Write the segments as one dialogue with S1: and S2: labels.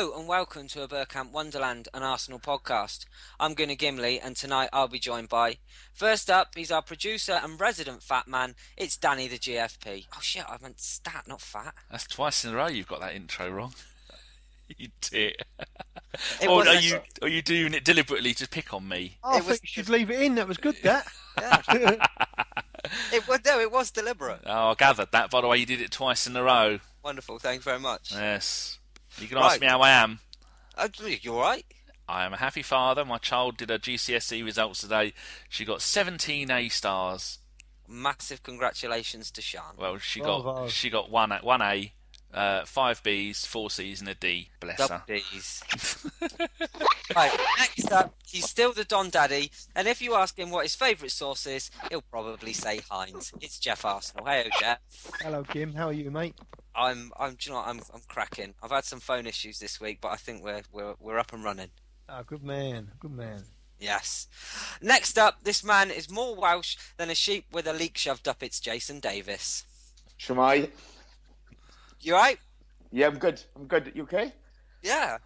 S1: Hello and welcome to a Bergkamp Wonderland, an Arsenal podcast. I'm Gunnar Gimli and tonight I'll be joined by... First up, he's our producer and resident fat man. It's Danny the GFP. Oh shit, I meant stat, not fat.
S2: That's twice in a row you've got that intro wrong. You tit. Are you doing it deliberately to pick on me?
S3: I think you should leave it in. That was good, that.
S1: Yeah. It was deliberate.
S2: Oh, I gathered that. By the way, you did it twice in a row.
S1: Wonderful, thank you very much.
S2: Yes. You can ask me how I am.
S1: You alright?
S2: I am a happy father. My child did her GCSE results today. She got 17 A stars.
S1: Massive congratulations to Sean.
S2: Well, she got one A, 5 Bs, 4 Cs, and a D. Bless her.
S1: D's. Right, next up, he's still the Don Daddy, and if you ask him what his favourite sauce is, he'll probably say Heinz. It's Geoff Arsenal. Hey, Geoff.
S3: Hello, Kim. How are you, mate?
S1: I'm cracking. I've had some phone issues this week, but I think we're up and running.
S3: Ah, good man. Good man.
S1: Yes. Next up, this man is more Welsh than a sheep with a leek shoved up its Jason Davis.
S4: Shemai.
S1: You right?
S4: Yeah, I'm good. You okay?
S1: Yeah.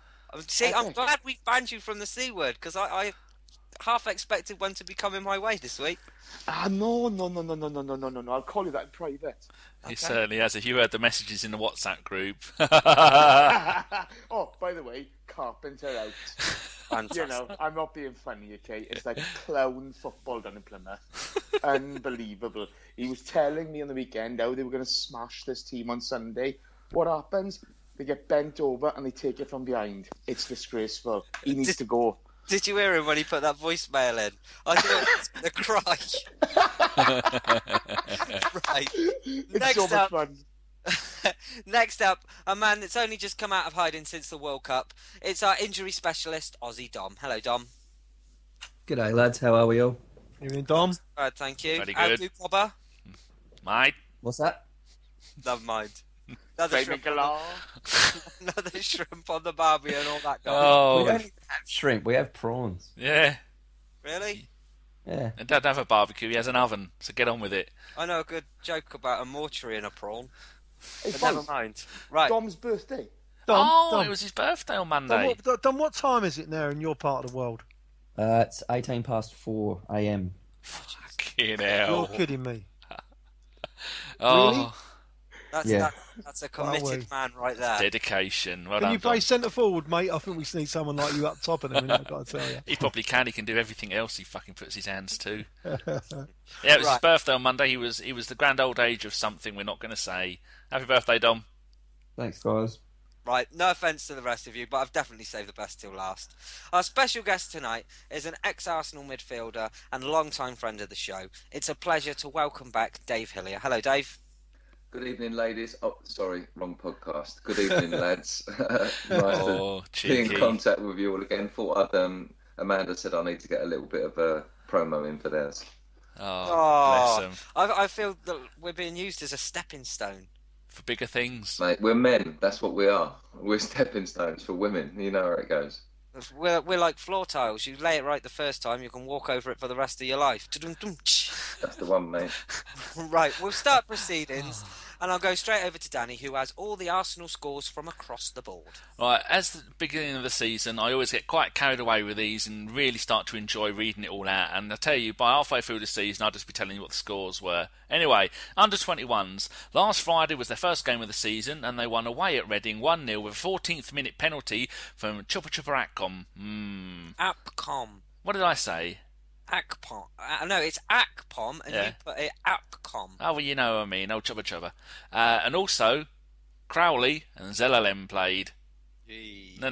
S1: See, I'm glad we banned you from the C word, because I half expected one to be coming my way this week.
S4: No. I'll call you that in private.
S2: He certainly has. If you heard the messages in the WhatsApp group.
S4: Oh, by the way, Carpenter out.
S1: Fantastic.
S4: You know, I'm not being funny, okay? It's like clown football down in Plymouth. Unbelievable. He was telling me on the weekend how they were going to smash this team on Sunday. What happens? They get bent over and they take it from behind. It's disgraceful. He needs to go.
S1: Did you hear him when he put that voicemail in? I thought he was going to cry. Right.
S4: It's so much fun.
S1: Next up, a man that's only just come out of hiding since the World Cup. It's our injury specialist, Aussie Dom. Hello, Dom.
S5: G'day, lads. How are we all?
S3: Evening, Dom.
S1: All right, thank you.
S2: Very
S1: How
S2: good.
S1: do, Cobber?
S2: Mate.
S5: What's that?
S1: Never mind. Another shrimp on the barbie and all that.
S2: Oh.
S5: We don't even have shrimp. We have prawns.
S2: Yeah.
S1: Really?
S5: Yeah.
S2: And Dad have a barbecue. He has an oven, so get on with it.
S1: I know a good joke about a mortuary and a prawn.
S4: Hey,
S1: But never mind. Right.
S4: Dom's birthday.
S3: Dom,
S2: It was his birthday on Monday.
S3: Dom, what time is it now in your part of the world?
S5: It's 18 past 4 a.m.
S2: Fucking hell.
S3: You're kidding me.
S2: Oh.
S3: Really?
S1: That's a committed man right there.
S2: Dedication. Well
S3: Can
S2: done,
S3: you play
S2: Dom.
S3: centre forward, mate? I think we need someone like you up top in a minute, I've got to tell you.
S2: He probably can. He can do everything else he fucking puts his hands to. Yeah, it was his birthday on Monday. He was the grand old age of something we're not going to say. Happy birthday, Dom.
S5: Thanks, guys.
S1: Right, no offence to the rest of you, but I've definitely saved the best till last. Our special guest tonight is an ex-Arsenal midfielder and long-time friend of the show. It's a pleasure to welcome back Dave Hillier. Hello, Dave.
S6: Good evening, ladies. Oh, sorry, wrong podcast. Good evening, lads. Nice to be in contact with you all again. Thought Amanda said I need to get a little bit of a promo in for theirs.
S2: Oh, bless them.
S1: I feel that we're being used as a stepping stone.
S2: For bigger things.
S6: Mate, we're men. That's what we are. We're stepping stones for women. You know where it goes.
S1: We're like floor tiles. You lay it right the first time, you can walk over it for the rest of your life.
S6: That's the one, mate.
S1: Right, we'll start proceedings, and I'll go straight over to Danny, who has all the Arsenal scores from across the board.
S2: Right, as the beginning of the season, I always get quite carried away with these and really start to enjoy reading it all out. And I tell you, by halfway through the season, I'll just be telling you what the scores were. Anyway, under 21s. Last Friday was their first game of the season, and they won away at Reading 1-0 with a 14th minute penalty from Chupa Akpom.
S1: Akpom.
S2: What did I say?
S1: Akpom. No, it's Akpom, and you put it Akpom.
S2: Oh, well, you know what I mean. Oh, Chuba. And also, Crowley and Zelalem played. No.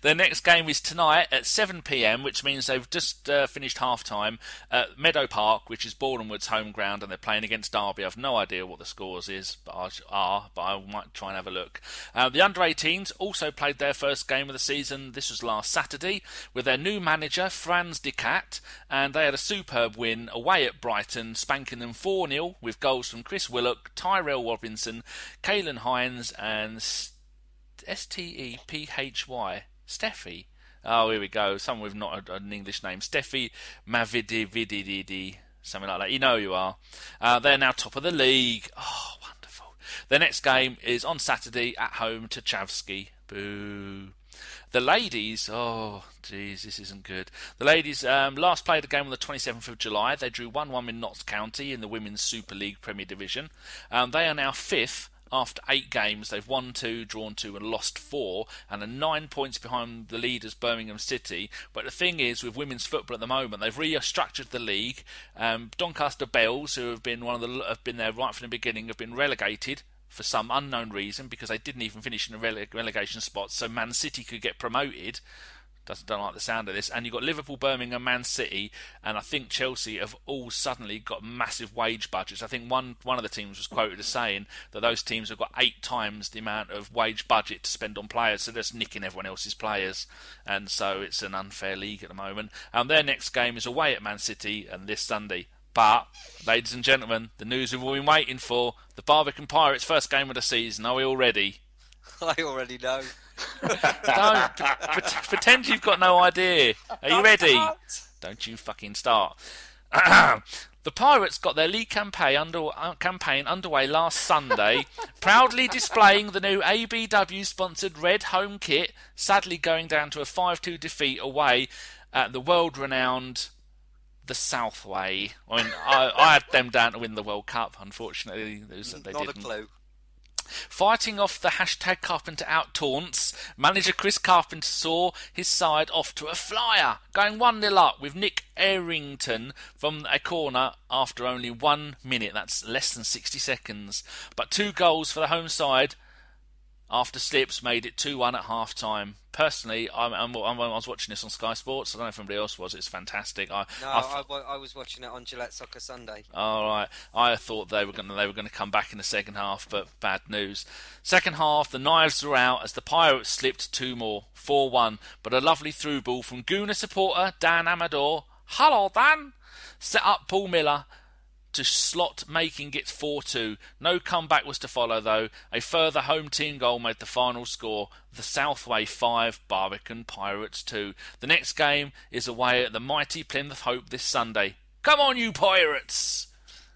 S2: Their next game is tonight at 7 p.m, which means they've just finished half-time at Meadow Park, which is Bournemouth's home ground, and they're playing against Derby. I've no idea what the scores is, but I might try and have a look. The under-18s also played their first game of the season. This was last Saturday with their new manager, Franz de Cat, and they had a superb win away at Brighton, spanking them 4-0 with goals from Chris Willock, Tyrell Robinson, Caelan Hines, and Stephy. Steffi. Oh, here we go. Someone with not an English name. Steffi Mavidivididi. Something like that. You know who you are. They're now top of the league. Oh, wonderful. Their next game is on Saturday at home to Chavsky. Boo. The ladies, oh, geez, this isn't good. The ladies last played a game on the 27th of July. They drew 1-1 with Notts County in the Women's Super League Premier Division. They are now 5th after 8 games. They've won 2, drawn 2 and lost 4 and are 9 points behind the leaders Birmingham City. But the thing is, with women's football at the moment, they've restructured the league. Doncaster Bells, who have been have been there right from the beginning, have been relegated for some unknown reason because they didn't even finish in a relegation spot, so Man City could get promoted. Don't like the sound of this. And you've got Liverpool, Birmingham, Man City, and I think Chelsea have all suddenly got massive wage budgets. I think one of the teams was quoted as saying that those teams have got 8 times the amount of wage budget to spend on players, so they're just nicking everyone else's players, and so it's an unfair league at the moment. Their next game is away at Man City and this Sunday. But, ladies and gentlemen, the news we've all been waiting for, the Barbican Pirates' first game of the season. Are we all ready?
S1: I already know.
S2: Don't pretend you've got no idea. Are you ready? Don't you fucking start. The Pirates got their league campaign underway last Sunday, proudly displaying the new ABW-sponsored red home kit, sadly going down to a 5-2 defeat away at the world-renowned the Southway. I mean, I had them down to win the World Cup. Unfortunately, they
S1: Not
S2: didn't.
S1: a clue.
S2: Fighting off the hashtag Carpenter out taunts, manager Chris Carpenter saw his side off to a flyer, going 1-0 up with Nick Errington from a corner after only 1 minute. That's less than 60 seconds. But 2 goals for the home side after slips made it 2-1 at half-time. Personally, I was watching this on Sky Sports. I don't know if anybody else was. It's fantastic. I
S1: was watching it on Gillette Soccer Sunday.
S2: All right. I thought they were going to come back in the second half, but bad news. Second half, the knives were out as the Pirates slipped 2 more, 4-1. But a lovely through ball from Gooner supporter Dan Amador. Hello, Dan. Set up Paul Miller to slot, making it 4-2. No comeback was to follow, though. A further home team goal made the final score. The Southway 5, Barbican Pirates 2. The next game is away at the mighty Plymouth Hope this Sunday. Come on, you Pirates!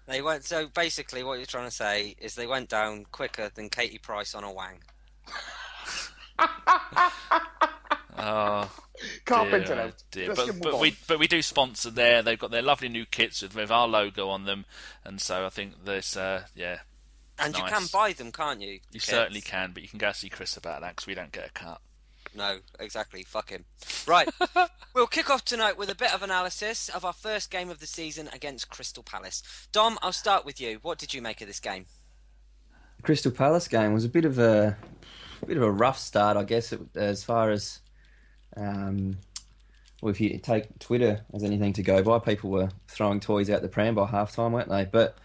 S1: They went. So basically, what you're trying to say is they went down quicker than Katie Price on a wang.
S2: Oh,
S4: Carpenter out.
S2: Dear. But we do sponsor there. They've got their lovely new kits with our logo on them, and so I think this
S1: And
S2: nice.
S1: you can buy them, can't you?
S2: You certainly can, but you can go see Chris about that because we don't get a cut.
S1: No, exactly. Fuck him. Right. We'll kick off tonight with a bit of analysis of our first game of the season against Crystal Palace. Dom, I'll start with you. What did you make of this game?
S5: The Crystal Palace game was a bit of a rough start, I guess, as far as if you take Twitter as anything to go by, people were throwing toys out the pram by half-time, weren't they? But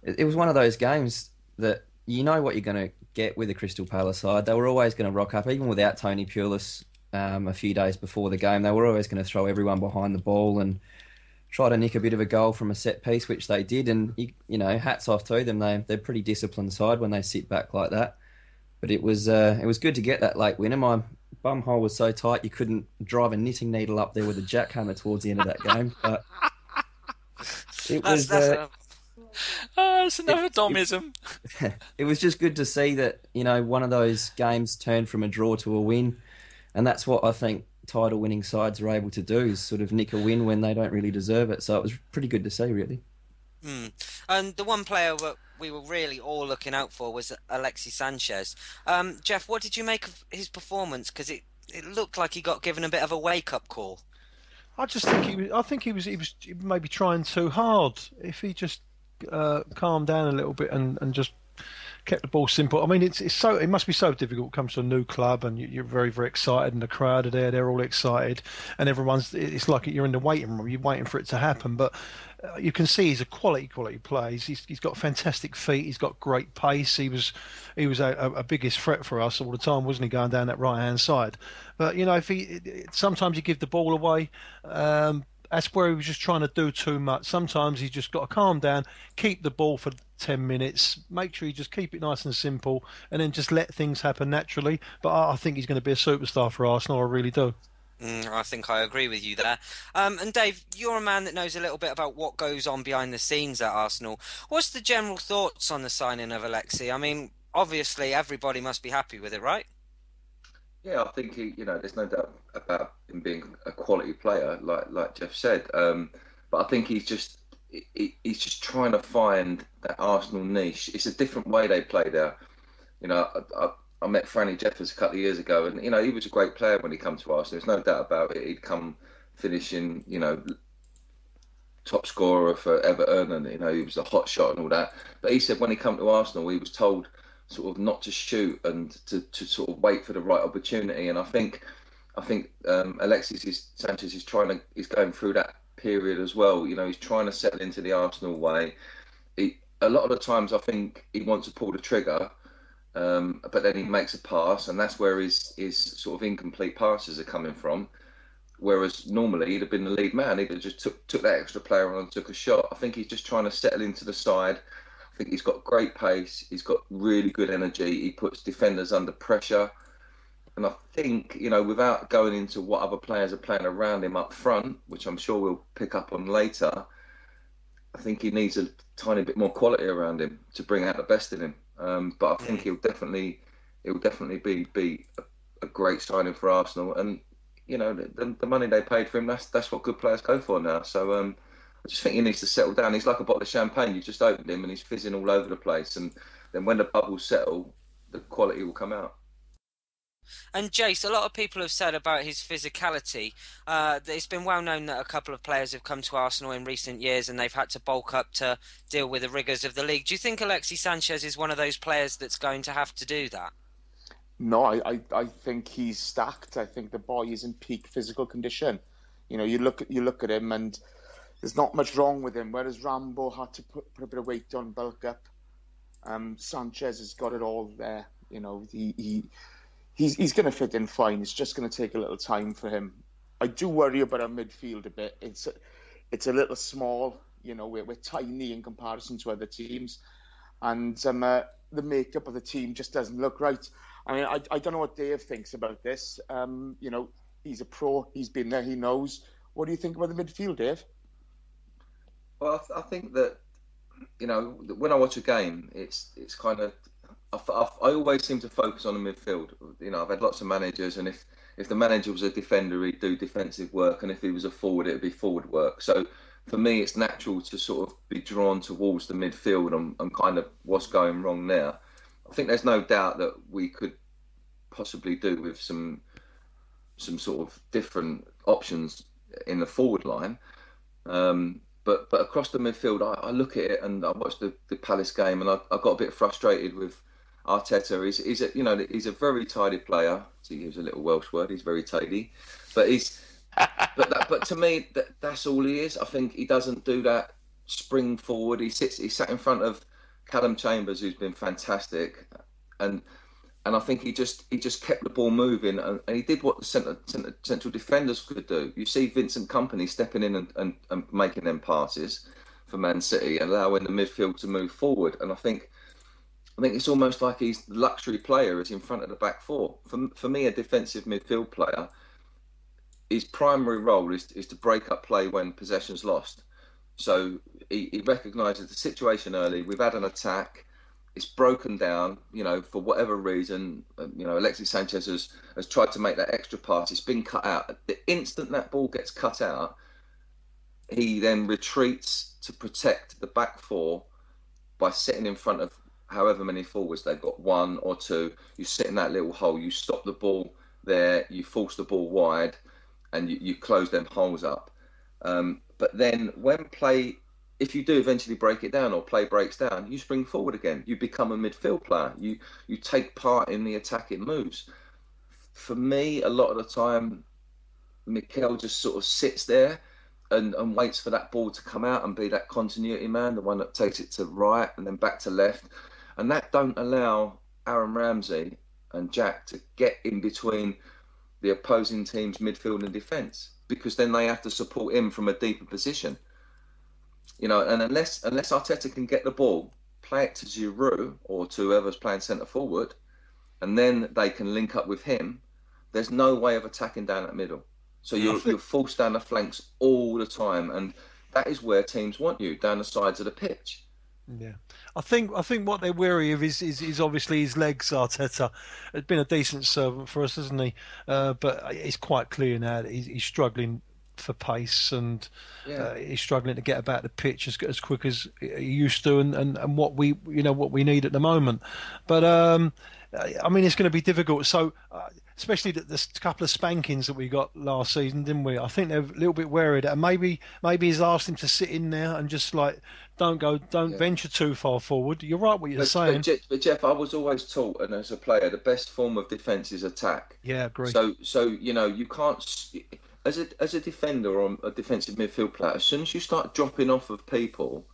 S5: it was one of those games that you know what you're going to get with the Crystal Palace side. They were always going to rock up, even without Tony Pulis a few days before the game. They were always going to throw everyone behind the ball and try to nick a bit of a goal from a set piece, which they did. And, you know, hats off to them. They're a pretty disciplined side when they sit back like that. But it was good to get that late winner. My bum hole was so tight you couldn't drive a knitting needle up there with a jackhammer towards the end of that game. But it was...
S2: it's another Domism.
S5: It was just good to see that, you know, one of those games turned from a draw to a win. And that's what I think title-winning sides are able to do, is sort of nick a win when they don't really deserve it. So it was pretty good to see, really.
S1: And the one player that we were really all looking out for was Alexis Sanchez. Geoff, what did you make of his performance? Because it looked like he got given a bit of a wake-up call.
S3: I think he was maybe trying too hard. If he just calmed down a little bit and just kept the ball simple. I mean, it must be so difficult. It comes to a new club and you're very, very excited, and the crowd are there. They're all excited, and it's like you're in the waiting room. You're waiting for it to happen, but you can see he's a quality player. He's got fantastic feet. He's got great pace. He was a biggest threat for us all the time, wasn't he? Going down that right hand side, but you know, sometimes you give the ball away. That's where he was just trying to do too much. Sometimes he's just got to calm down, keep the ball for 10 minutes, make sure you just keep it nice and simple, and then just let things happen naturally. But I think he's going to be a superstar for Arsenal. I really do.
S1: I think I agree with you there. And Dave, you're a man that knows a little bit about what goes on behind the scenes at Arsenal. What's the general thoughts on the signing of Alexi? I mean, obviously everybody must be happy with it, right?
S6: Yeah, I think there's no doubt about him being a quality player, like Geoff said. But I think he's just trying to find that Arsenal niche. It's a different way they play there. I met Franny Jeffers a couple of years ago, and he was a great player when he came to Arsenal. There's no doubt about it. He'd come finishing, top scorer for Everton, and he was a hot shot and all that. But he said when he came to Arsenal, he was told sort of not to shoot and to sort of wait for the right opportunity. And I think Alexis Sanchez is going through that period as well. He's trying to settle into the Arsenal way. A lot of the times I think he wants to pull the trigger, but then he makes a pass, and that's where his sort of incomplete passes are coming from. Whereas normally he'd have been the lead man. He'd have just took that extra player on and took a shot. I think he's just trying to settle into the side. I think he's got great pace. He's got really good energy. He puts defenders under pressure. And I think, without going into what other players are playing around him up front, which I'm sure we'll pick up on later, I think he needs a tiny bit more quality around him to bring out the best in him. But I think he'll definitely be a great signing for Arsenal. And the money they paid for him, that's what good players go for now. So I just think he needs to settle down. He's like a bottle of champagne. You just opened him and he's fizzing all over the place. And then when the bubbles settle, the quality will come out.
S1: And Jace, a lot of people have said about his physicality. It's been well known that a couple of players have come to Arsenal in recent years and they've had to bulk up to deal with the rigours of the league. Do you think Alexis Sanchez is one of those players that's going to have to do that?
S4: No, I think he's stacked. I think the boy is in peak physical condition. You look at him and there's not much wrong with him. Whereas Rambo had to put a bit of weight on, bulk up. Sanchez has got it all there. He's going to fit in fine. It's just going to take a little time for him. I do worry about our midfield a bit. It's a little small. We're tiny in comparison to other teams, and the makeup of the team just doesn't look right. I mean, I don't know what Dave thinks about this. He's a pro. He's been there. He knows. What do you think about the midfield, Dave?
S6: Well, I think that when I watch a game, it's kind of I always seem to focus on the midfield. I've had lots of managers, and if the manager was a defender, he'd do defensive work, and if he was a forward, it'd be forward work. So for me, it's natural to sort of be drawn towards the midfield and kind of what's going wrong there. I think there's no doubt that we could possibly do with some sort of different options in the forward line. But across the midfield, I look at it and I watched the Palace game, and I got a bit frustrated with Arteta. He's a very tidy player, to use a little Welsh word. He's very tidy, but but to me that's all he is. I think he doesn't do that spring forward. He sat in front of Callum Chambers, who's been fantastic, and I think he just kept the ball moving, and he did what the central defenders could do. You see Vincent Kompany stepping in and making them passes for Man City, allowing the midfield to move forward. And I think it's almost like he's the luxury player is in front of the back four. For me, a defensive midfield player, his primary role is to break up play when possession's lost. So he recognises the situation early. We've had an attack. It's broken down, for whatever reason. Alexis Sanchez has tried to make that extra pass. It's been cut out. The instant that ball gets cut out, he then retreats to protect the back four by sitting in front of however many forwards they've got, one or two. You sit in that little hole. You stop the ball there. You force the ball wide, and you close them holes up. But then if you do eventually break it down or play breaks down, you spring forward again. You become a midfield player. You take part in the attacking moves. For me, a lot of the time, Mikel just sort of sits there and waits for that ball to come out and be that continuity man, the one that takes it to right and then back to left. And that don't allow Aaron Ramsey and Jack to get in between the opposing team's midfield and defence, because then they have to support him from a deeper position. And unless Arteta can get the ball, play it to Giroud or to whoever's playing centre forward, and then they can link up with him, there's no way of attacking down that middle. So you're forced down the flanks all the time, and that is where teams want you, down the sides of the pitch.
S3: Yeah, I think what they're weary of is obviously his legs. Arteta has been a decent servant for us, hasn't he? But it's quite clear now that he's struggling for pace, and he's struggling to get about the pitch as quick as he used to, and what we need at the moment. But I mean, it's going to be difficult. So. Especially the couple of spankings that we got last season, didn't we? I think they're a little bit worried, and maybe he's asked him to sit in there and just don't venture too far forward. You're right what you're saying.
S6: But Geoff, I was always taught, and as a player, the best form of defence is attack.
S3: Yeah, agree.
S6: So you can't, as a defender or a defensive midfield player, as soon as you start dropping off of people,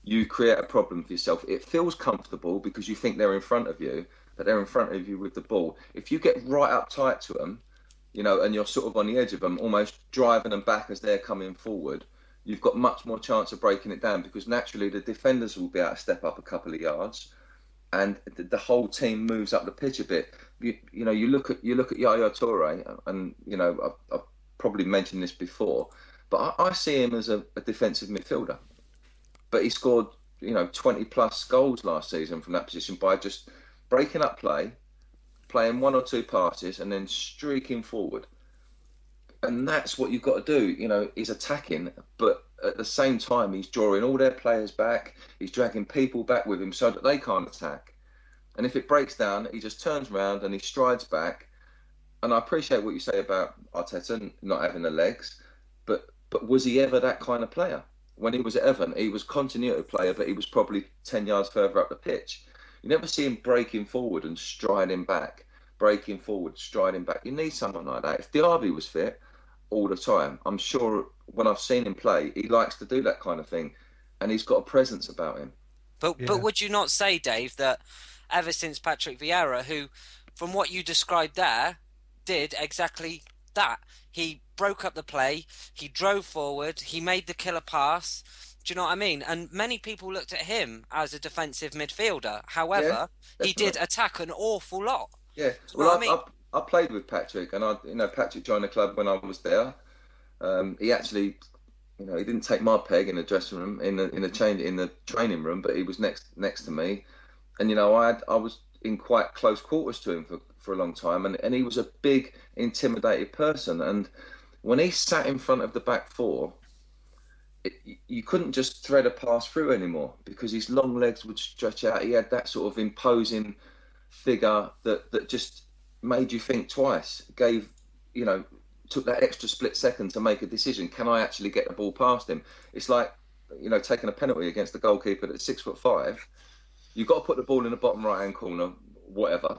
S6: you create a problem for yourself. It feels comfortable because you think they're in front of you. But they're in front of you with the ball. If you get right up tight to them, and you're sort of on the edge of them, almost driving them back as they're coming forward, you've got much more chance of breaking it down because naturally the defenders will be able to step up a couple of yards, and the whole team moves up the pitch a bit. You look at Yaya Toure, and I've probably mentioned this before, but I see him as a defensive midfielder. But he scored 20 plus goals last season from that position by just breaking up play, playing one or two passes, and then streaking forward. And that's what you've got to do. He's attacking, but at the same time, he's drawing all their players back. He's dragging people back with him so that they can't attack. And if it breaks down, he just turns around and he strides back. And I appreciate what you say about Arteta not having the legs, but was he ever that kind of player? When he was at Everton, he was continuity player, but he was probably 10 yards further up the pitch. You never see him breaking forward and striding back, breaking forward, striding back. You need someone like that. If Diaby was fit all the time, I'm sure when I've seen him play, he likes to do that kind of thing, and he's got a presence about him.
S1: But would you not say, Dave, that ever since Patrick Vieira, who, from what you described there, did exactly that? He broke up the play, he drove forward, he made the killer pass. Do you know what I mean? And many people looked at him as a defensive midfielder. However, he did attack an awful lot.
S6: Yeah, I played with Patrick, and Patrick joined the club when I was there. He actually, he didn't take my peg in the dressing room, in the training room, but he was next to me, and I was in quite close quarters to him for a long time, and he was a big, intimidated person, and when he sat in front of the back four, you couldn't just thread a pass through anymore because his long legs would stretch out. He had that sort of imposing figure that just made you think twice, took that extra split second to make a decision. Can I actually get the ball past him? It's like, taking a penalty against the goalkeeper that's 6'5". You've got to put the ball in the bottom right-hand corner, whatever.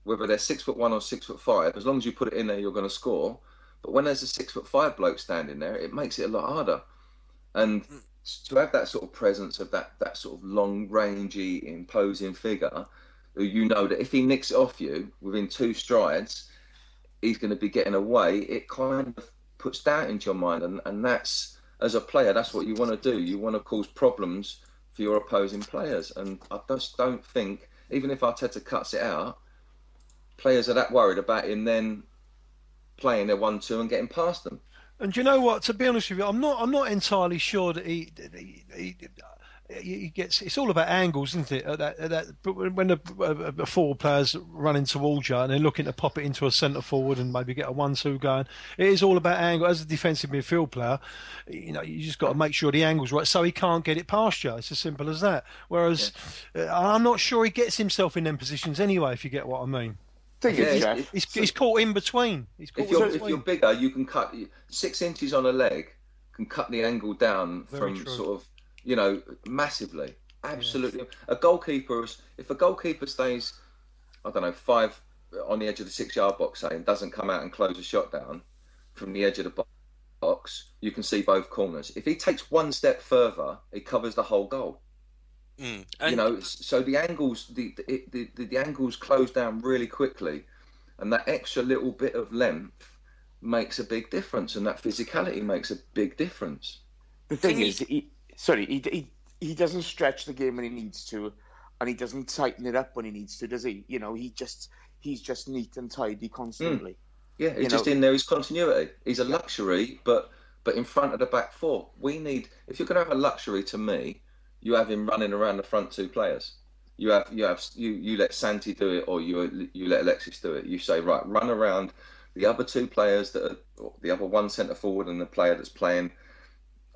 S6: Whether they're 6'1" or 6'5", as long as you put it in there, you're going to score. But when there's a 6'5" bloke standing there, it makes it a lot harder. And to have that sort of presence of that sort of long-rangey, imposing figure, who that if he nicks it off you within 2 strides, he's going to be getting away, it kind of puts doubt into your mind. And that's, as a player, that's what you want to do. You want to cause problems for your opposing players. And I just don't think, even if Arteta cuts it out, players are that worried about him then playing their 1-2 and getting past them.
S3: And do you know what? To be honest with you, I'm not entirely sure that he gets. It's all about angles, isn't it? But when the forward players running towards you and they're looking to pop it into a centre forward and maybe get a 1-2 going, it is all about angle. As a defensive midfield player, you just got to make sure the angle's right so he can't get it past you. It's as simple as that. Whereas I'm not sure he gets himself in them positions anyway. If you get what I mean. He's caught in between. If
S6: you're bigger, you can cut 6 inches on a leg, can cut the angle down from sort of, massively. Absolutely. Yeah. If a goalkeeper stays, 5 on the edge of the 6-yard box, say, and doesn't come out and close a shot down from the edge of the box, you can see both corners. If he takes 1 step further, he covers the whole goal. So the angles, the angles close down really quickly, and that extra little bit of length makes a big difference, and that physicality makes a big difference.
S4: The thing is, he doesn't stretch the game when he needs to, and he doesn't tighten it up when he needs to, does he? He's just neat and tidy constantly.
S6: Yeah, it's just in there is continuity. He's a luxury, but in front of the back four. We need, if you're going to have a luxury to me, you have him running around the front two players. You let Santi do it, or you let Alexis do it. You say, right, run around the other two players that are the other one centre forward and the player that's playing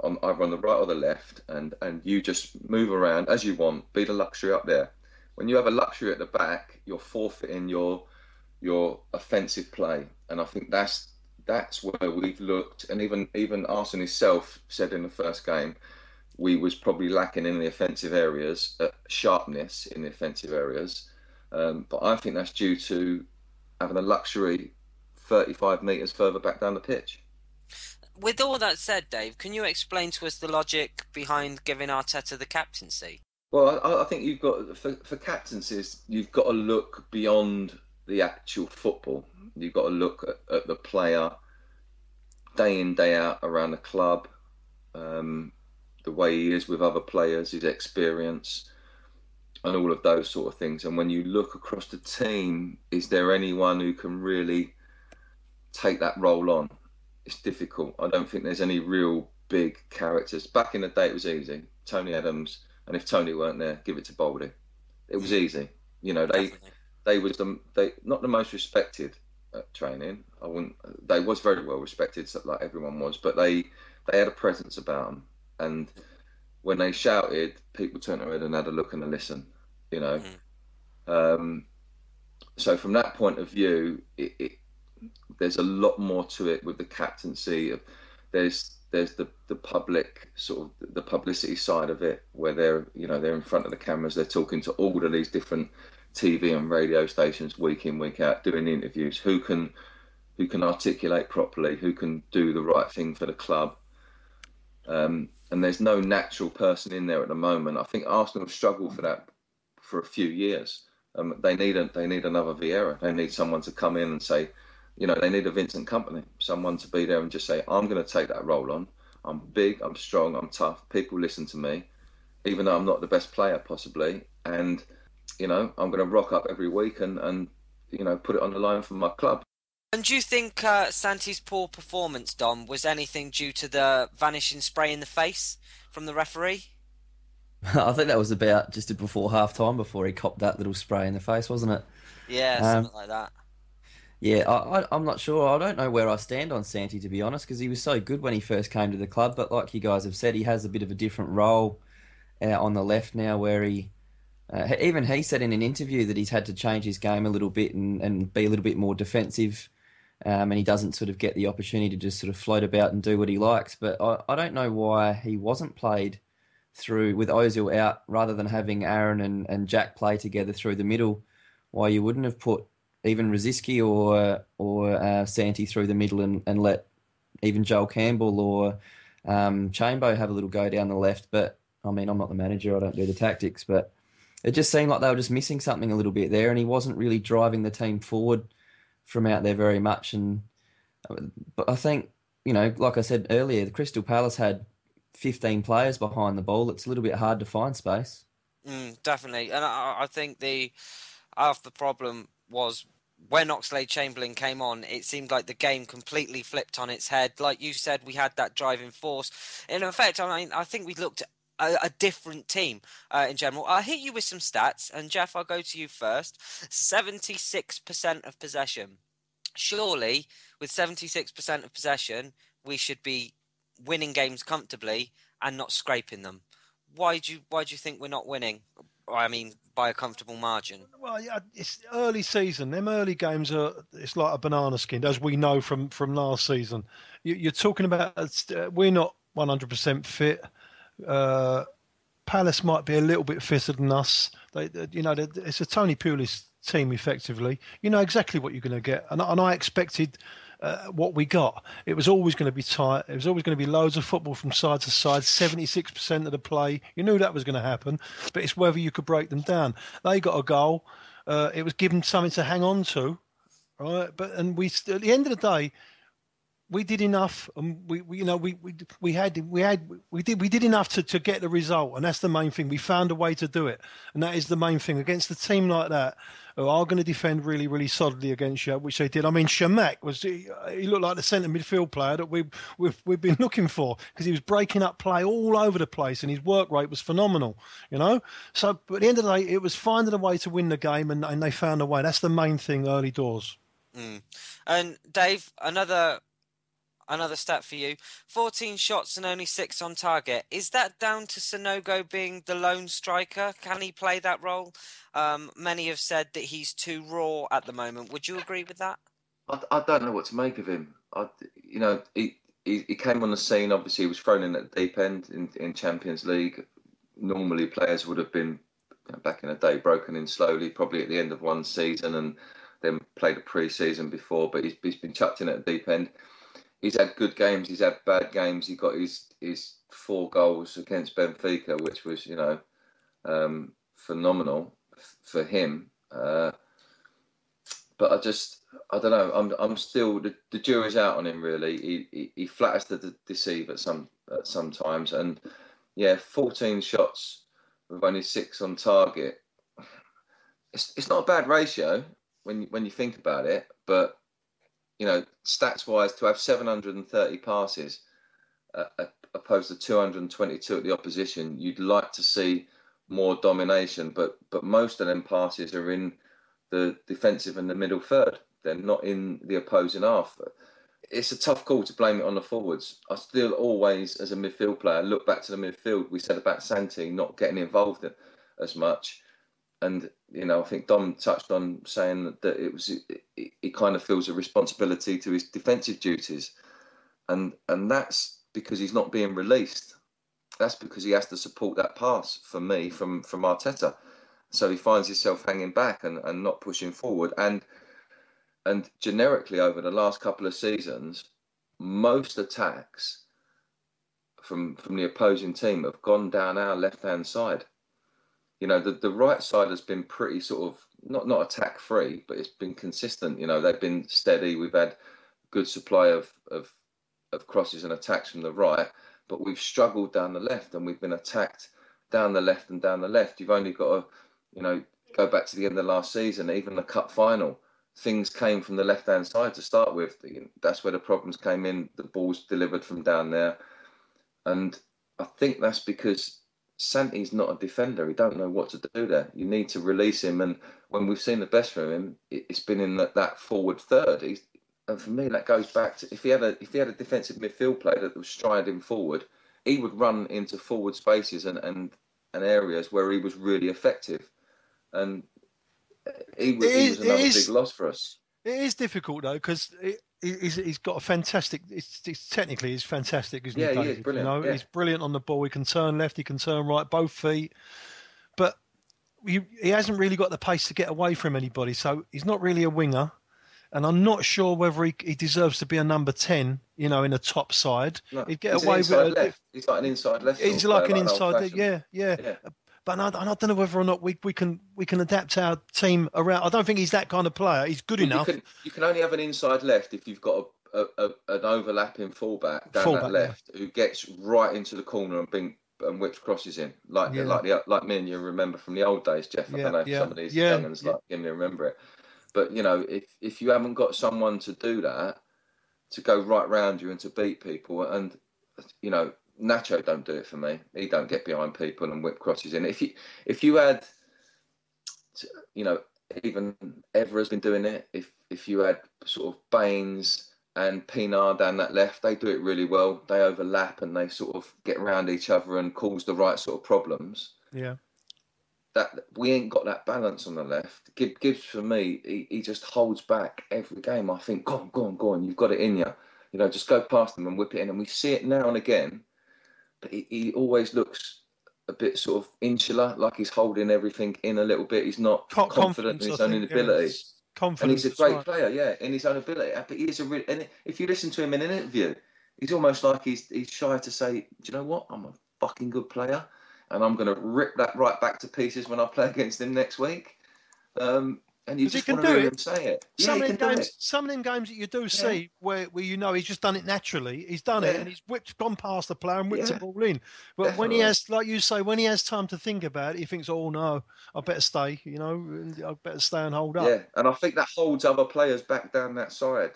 S6: on either on the right or the left, and you just move around as you want. Be the luxury up there. When you have a luxury at the back, you're forfeiting your offensive play, and I think that's where we've looked. And even Arsene himself said in the first game, we was probably lacking in the offensive areas, sharpness in the offensive areas. But I think that's due to having a luxury 35 metres further back down the pitch.
S1: With all that said, Dave, can you explain to us the logic behind giving Arteta the captaincy?
S6: Well, I think you've got, for captaincies, you've got to look beyond the actual football. You've got to look at the player day in, day out around the club, the way he is with other players, his experience, and all of those sort of things. And when you look across the team, is there anyone who can really take that role on? It's difficult. I don't think there's any real big characters. Back in the day, it was easy. Tony Adams, and if Tony weren't there, give it to Baldy. It was easy. They was not the most respected at training. They was very well respected, like everyone was, but they had a presence about them. And when they shouted, people turned their head and had a look and a listen. So from that point of view, there's a lot more to it with the captaincy. There's the public sort of the publicity side of it, where they're in front of the cameras, they're talking to all of these different TV and radio stations week in, week out, doing interviews. Who can articulate properly? Who can do the right thing for the club? And there's no natural person in there at the moment. I think Arsenal have struggled for that for a few years. They need another Vieira. They need someone to come in and say, they need a Vincent Kompany, someone to be there and just say, I'm going to take that role on. I'm big, I'm strong, I'm tough. People listen to me, even though I'm not the best player possibly. And, I'm going to rock up every week and put it on the line for my club.
S1: And do you think Santi's poor performance, Dom, was anything due to the vanishing spray in the face from the referee?
S5: I think that was about just before half-time, before he copped that little spray in the face, wasn't it?
S1: Yeah, something like that.
S5: Yeah, I'm not sure. I don't know where I stand on Santi, to be honest, because he was so good when he first came to the club. But like you guys have said, he has a bit of a different role on the left now, where he said in an interview that he's had to change his game a little bit and be a little bit more defensive, and he doesn't sort of get the opportunity to just sort of float about and do what he likes. But I don't know why he wasn't played through with Ozil out rather than having Aaron and Jack play together through the middle. Why you wouldn't have put even Rosicky or Santi through the middle and let even Joel Campbell or Chambo have a little go down the left. But I mean, I'm not the manager, I don't do the tactics, but it just seemed like they were just missing something a little bit there, and he wasn't really driving the team forward from out there very much. But I think, like I said earlier, the Crystal Palace had 15 players behind the ball. It's a little bit hard to find space.
S1: Definitely, and I think half the problem was when Oxlade-Chamberlain came on, it seemed like the game completely flipped on its head. Like you said, we had that driving force. In effect, I think we looked at a different team in general. I'll hit you with some stats, and Geoff, I'll go to you first. 76% of possession. Surely, with 76% of possession, we should be winning games comfortably and not scraping them. Why do you think we're not winning? I mean, by a comfortable margin.
S3: Well, yeah, it's early season. Them early games it's like a banana skin, as we know from last season. You're talking about we're not 100% fit. Palace might be a little bit fitter than us. It's a Tony Pulis team effectively. You know exactly what you're going to get, and I expected what we got. It was always going to be tight. It was always going to be loads of football from side to side, 76% of the play. You knew that was going to happen, but it's whether you could break them down. They got a goal. It was given something to hang on to, right? At the end of the day, we did enough, and we did enough to get the result, and that's the main thing. We found a way to do it, and that is the main thing against a team like that who are going to defend really, really solidly against you, which they did. I mean, Shamak he looked like the centre midfield player that we've been looking for, because he was breaking up play all over the place, and his work rate was phenomenal. So but at the end of the day, it was finding a way to win the game, and they found a way. That's the main thing early doors.
S1: And Dave, another stat for you: 14 shots and only 6 on target. Is that down to Sanogo being the lone striker? Can he play that role? Many have said that he's too raw at the moment. Would you agree with that?
S6: I don't know what to make of him. He came on the scene. Obviously, he was thrown in at the deep end in Champions League. Normally, players would have been, back in the day, broken in slowly, probably at the end of one season, and then played a pre-season before. But he's been chucked in at the deep end. He's had good games. He's had bad games. He got his 4 goals against Benfica, which was phenomenal for him. But I don't know. I'm still the jury's out on him. Really, he flatters to deceive at some times. And 14 shots with only 6 on target. It's not a bad ratio when you think about it, but stats wise, to have 730 passes opposed to 222 at the opposition, you'd like to see more domination, but most of them passes are in the defensive and the middle third. They're not in the opposing half. It's a tough call to blame it on the forwards. I still always, as a midfield player, look back to the midfield. We said about Santi not getting involved as much. And, I think Dom touched on saying that he kind of feels a responsibility to his defensive duties. And that's because he's not being released. That's because he has to support that pass, for me, from Arteta. So he finds himself hanging back and not pushing forward. And generically, over the last couple of seasons, most attacks from the opposing team have gone down our left-hand side. The right side has been pretty sort of not attack free, but it's been consistent. They've been steady. We've had good supply of crosses and attacks from the right, but we've struggled down the left, and we've been attacked down the left and down the left. You've only got to go back to the end of last season, even the cup final. Things came from the left hand side to start with. That's where the problems came in. The balls delivered from down there, and I think that's because Santi's not a defender. He don't know what to do there. You need to release him, and when we've seen the best from him, it's been in that forward third. And for me, that goes back to if he had a defensive midfield player that was striding forward, he would run into forward spaces and areas where he was really effective, and he was another big loss for us.
S3: It is difficult though, because he's got a fantastic. Technically, he's fantastic, isn't he?
S6: He is brilliant.
S3: He's brilliant on the ball. He can turn left, he can turn right, both feet. But he hasn't really got the pace to get away from anybody. So he's not really a winger, and I'm not sure whether he deserves to be a number 10. In a top side,
S6: no,
S3: he'd get away with it.
S6: Left. He's like an inside left.
S3: He's like an inside. Yeah. But I don't know whether or not we can adapt our team around. I don't think he's that kind of player. He's good enough.
S6: You can only have an inside left if you've got an overlapping fullback down that left who gets right into the corner and whips crosses in like me and you remember from the old days, Geoff. I don't know if some of these young'uns like Gimli remember it. But if you haven't got someone to do that, to go right round you and to beat people, and Nacho don't do it for me. He don't get behind people and whip crosses in. If you had, even Evra's been doing it. If you had sort of Baines and Pinar down that left, they do it really well. They overlap and they sort of get around each other and cause the right sort of problems.
S3: Yeah.
S6: That we ain't got that balance on the left. Gibbs for me, he just holds back every game. I think, go on, you've got it in you. Just go past them and whip it in. And we see it now and again. But he always looks a bit sort of insular, like he's holding everything in a little bit. He's not confident in his own ability. And he's a great player, in his own ability. But he is and if you listen to him in an interview, he's almost like he's shy to say, do you know what? I'm a fucking good player, and I'm going to rip that right back to pieces when I play against him next week. and you
S3: Because he
S6: just
S3: can
S6: want to
S3: do
S6: hear
S3: it.
S6: him say it. Yeah,
S3: Some
S6: he
S3: of
S6: can
S3: them
S6: do
S3: games,
S6: it.
S3: some of them games that you do
S6: Yeah,
S3: see where you know he's just done it naturally. He's done it
S6: yeah,
S3: and he's gone past the player and whipped the
S6: yeah,
S3: ball in. But when he
S6: definitely.
S3: has, like you say, when he has time to think about it, he thinks, "Oh no, I better stay. You know, and I better stay and hold up."
S6: Yeah, and I think that holds other players back down that side.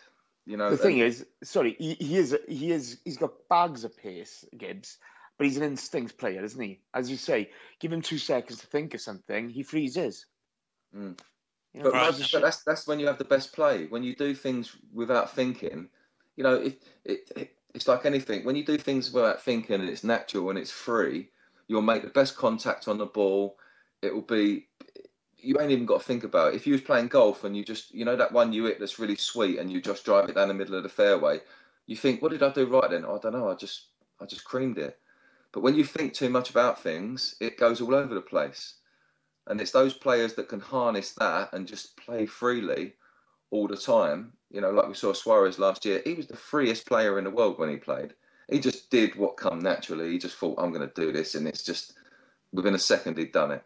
S4: The thing
S6: And
S4: is, sorry, he's got bags of pace, Gibbs, but he's an instinct player, isn't he? As you say, give him 2 seconds to think of something, he freezes.
S6: mm.
S4: You know,
S6: But
S1: Right.
S6: that's when you have the best play. When you do things without thinking, if it's like anything. When you do things without thinking and it's natural and it's free, you'll make the best contact on the ball. It will be you ain't even got to think about it. If you was playing golf and you just that one you hit that's really sweet and you just drive it down the middle of the fairway, you think, what did I do right then? I don't know. I just creamed it. But when you think too much about things, it goes all over the place. And it's those players that can harness that and just play freely all the time. Like we saw Suarez last year, he was the freest player in the world when he played. He just did what come naturally. He just thought, I'm going to do this, and it's just within a second he'd done it.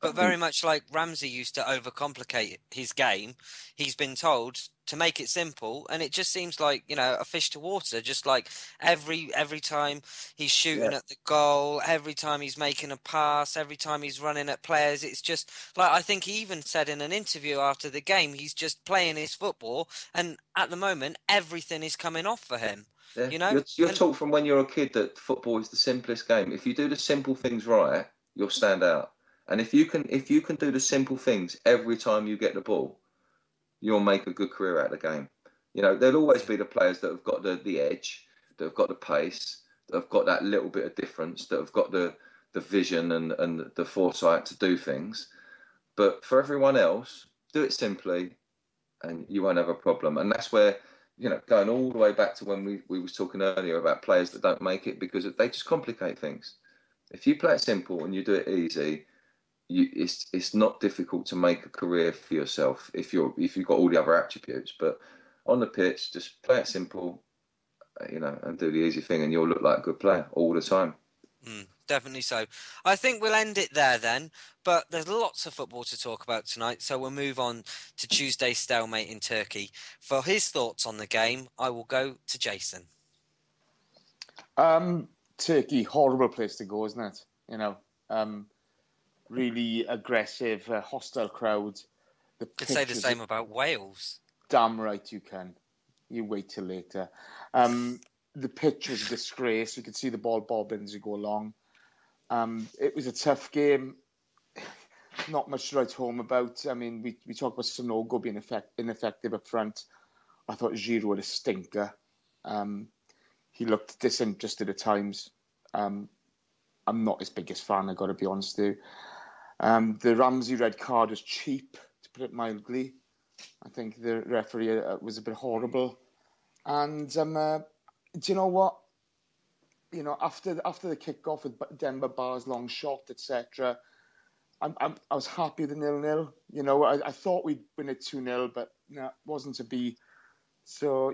S6: I
S1: But very
S6: think,
S1: much like Ramsey used to overcomplicate his game, he's been told to make it simple, and it just seems like a fish to water. Just like every time he's
S6: yeah,
S1: shooting at the goal, every time he's making a pass, every time he's running at players, it's just like I think he even said in an interview after the game, he's just playing his football, and at the moment everything is coming off for him.
S6: yeah.
S1: You know,
S6: You're
S1: and
S6: taught from when you're a kid that football is the simplest game. If you do the simple things right, you'll stand out. And if you can do the simple things every time you get the ball, you'll make a good career out of the game. There'll always be the players that have got the edge, that have got the pace, that have got that little bit of difference, that have got the vision and the foresight to do things. But for everyone else, do it simply and you won't have a problem. And that's where, going all the way back to when we was talking earlier about players that don't make it because they just complicate things. If you play it simple and you do it easy, it's not difficult to make a career for yourself if you've got all the other attributes. But on the pitch, just play it simple, and do the easy thing, and you'll look like a good player all the time.
S1: Definitely so. I think we'll end it there then, but there's lots of football to talk about tonight, so we'll move on to Tuesday's stalemate in Turkey. For his thoughts on the game, I will go to Jason.
S4: Turkey, horrible place to go, isn't it? Really aggressive, hostile crowd.
S1: Could say the same about Wales.
S4: Damn right you can. You wait till later. The pitch was a disgrace. You could see the ball bobbing as you go along. It was a tough game. Not much to write home about. I mean, we talk about Sanogo being ineffective up front. I thought Giroud had a stinker. He looked disinterested at times. I'm not his biggest fan, I've got to be honest with you. The Ramsey red card was cheap, to put it mildly. I think the referee was a bit horrible. And do you know what? After the kick-off with Demba Ba's long shot, etc., I was happy with the 0-0. I thought we'd win it 2-0, but no, it wasn't to be. So,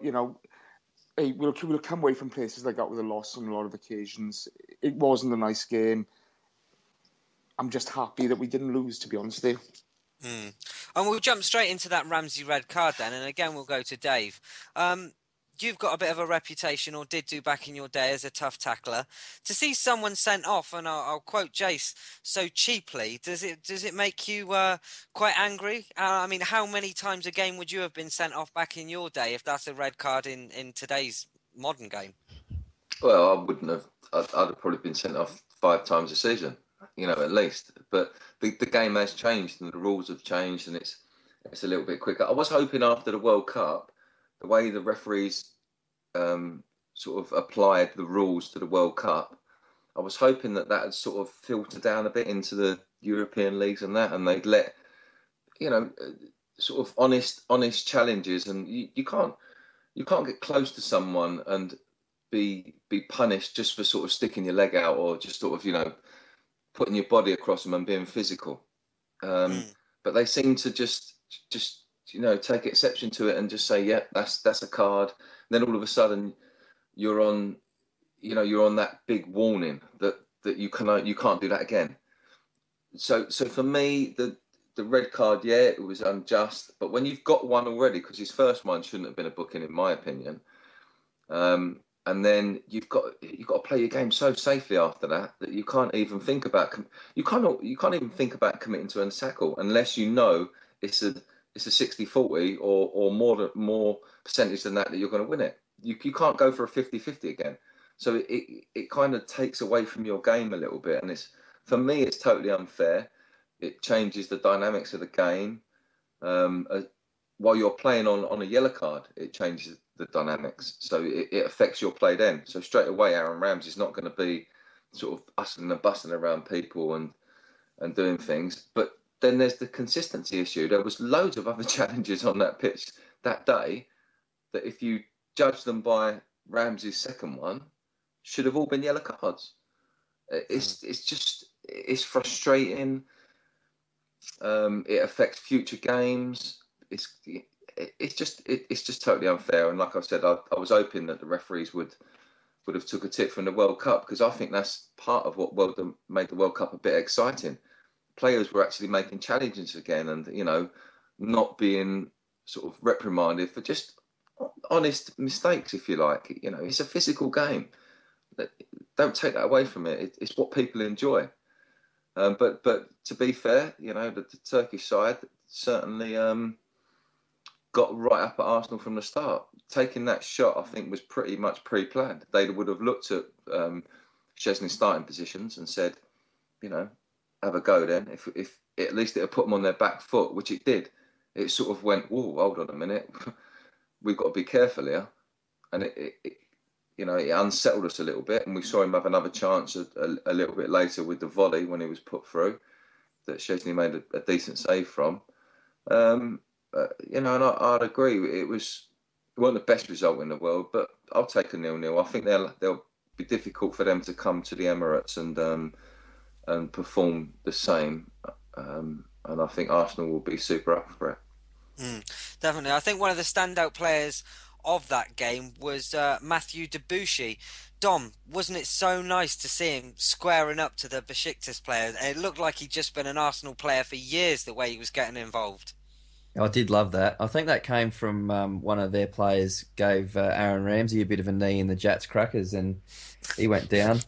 S4: hey, we'll come away from places like that with a loss on a lot of occasions. It wasn't a nice game. I'm just happy that we didn't lose, to be honest with you.
S1: And we'll jump straight into that Ramsey red card then, and again we'll go to Dave. You've got a bit of a reputation, or did do back in your day, as a tough tackler. To see someone sent off, and I'll quote Jace, so cheaply, does it make you quite angry? I mean, how many times a game would you have been sent off back in your day if that's a red card in today's modern game?
S6: Well, I wouldn't have. I'd have probably been sent off 5 times a season, at least. But the game has changed and the rules have changed, and it's a little bit quicker. I was hoping after the World Cup, the way the referees sort of applied the rules to the World Cup, I was hoping that had sort of filtered down a bit into the European leagues and they'd let, sort of honest challenges, and you can't get close to someone and be punished just for sort of sticking your leg out or just sort of putting your body across them and being physical. But they seem to just take exception to it and just say, yeah, that's a card. And then all of a sudden you're on that big warning that you can't do that again. So for me, the the red card, yeah, it was unjust. But when you've got one already, because his first one shouldn't have been a booking, in my opinion. And then you've got to play your game so safely after that you can't even think about you can't even think about committing to a tackle unless you know it's a 60-40 or more percentage than that you're going to win it. You can't go for a 50-50 again. So it kind of takes away from your game a little bit, and for me it's totally unfair. It changes the dynamics of the game. While you're playing on a yellow card, it changes the dynamics. So it affects your play then. So straight away, Aaron Ramsey's not going to be sort of hustling and bustling around people and doing things. But then there's the consistency issue. There was loads of other challenges on that pitch that day that if you judge them by Ramsey's second one, should have all been yellow cards. It's frustrating. It affects future games. It's just totally unfair. And like I said, I was hoping that the referees would have took a tip from the World Cup, because I think that's part of what made the World Cup a bit exciting. Players were actually making challenges again, and not being sort of reprimanded for just honest mistakes, if you like. It's a physical game. Don't take that away from it. It's what people enjoy. But to be fair, the Turkish side certainly got right up at Arsenal from the start. Taking that shot, I think, was pretty much pre-planned. They would have looked at Szczesny's starting positions and said, have a go then. If at least it had put them on their back foot, which it did. It sort of went, whoa, hold on a minute. We've got to be careful here. And it unsettled us a little bit, and we saw him have another chance a little bit later with the volley when he was put through that Szczesny made a decent save from. And I'd agree. It wasn't the best result in the world, but I'll take a 0-0. I think they'll be difficult for them to come to the Emirates and perform the same. And I think Arsenal will be super up for it.
S1: Definitely. I think one of the standout players of that game was Matthew Debussy. Dom, wasn't it so nice to see him squaring up to the Besiktas players? It looked like he'd just been an Arsenal player for years, the way he was getting involved.
S5: I did love that. I think that came from one of their players gave Aaron Ramsey a bit of a knee in the Jats crackers, and he went down.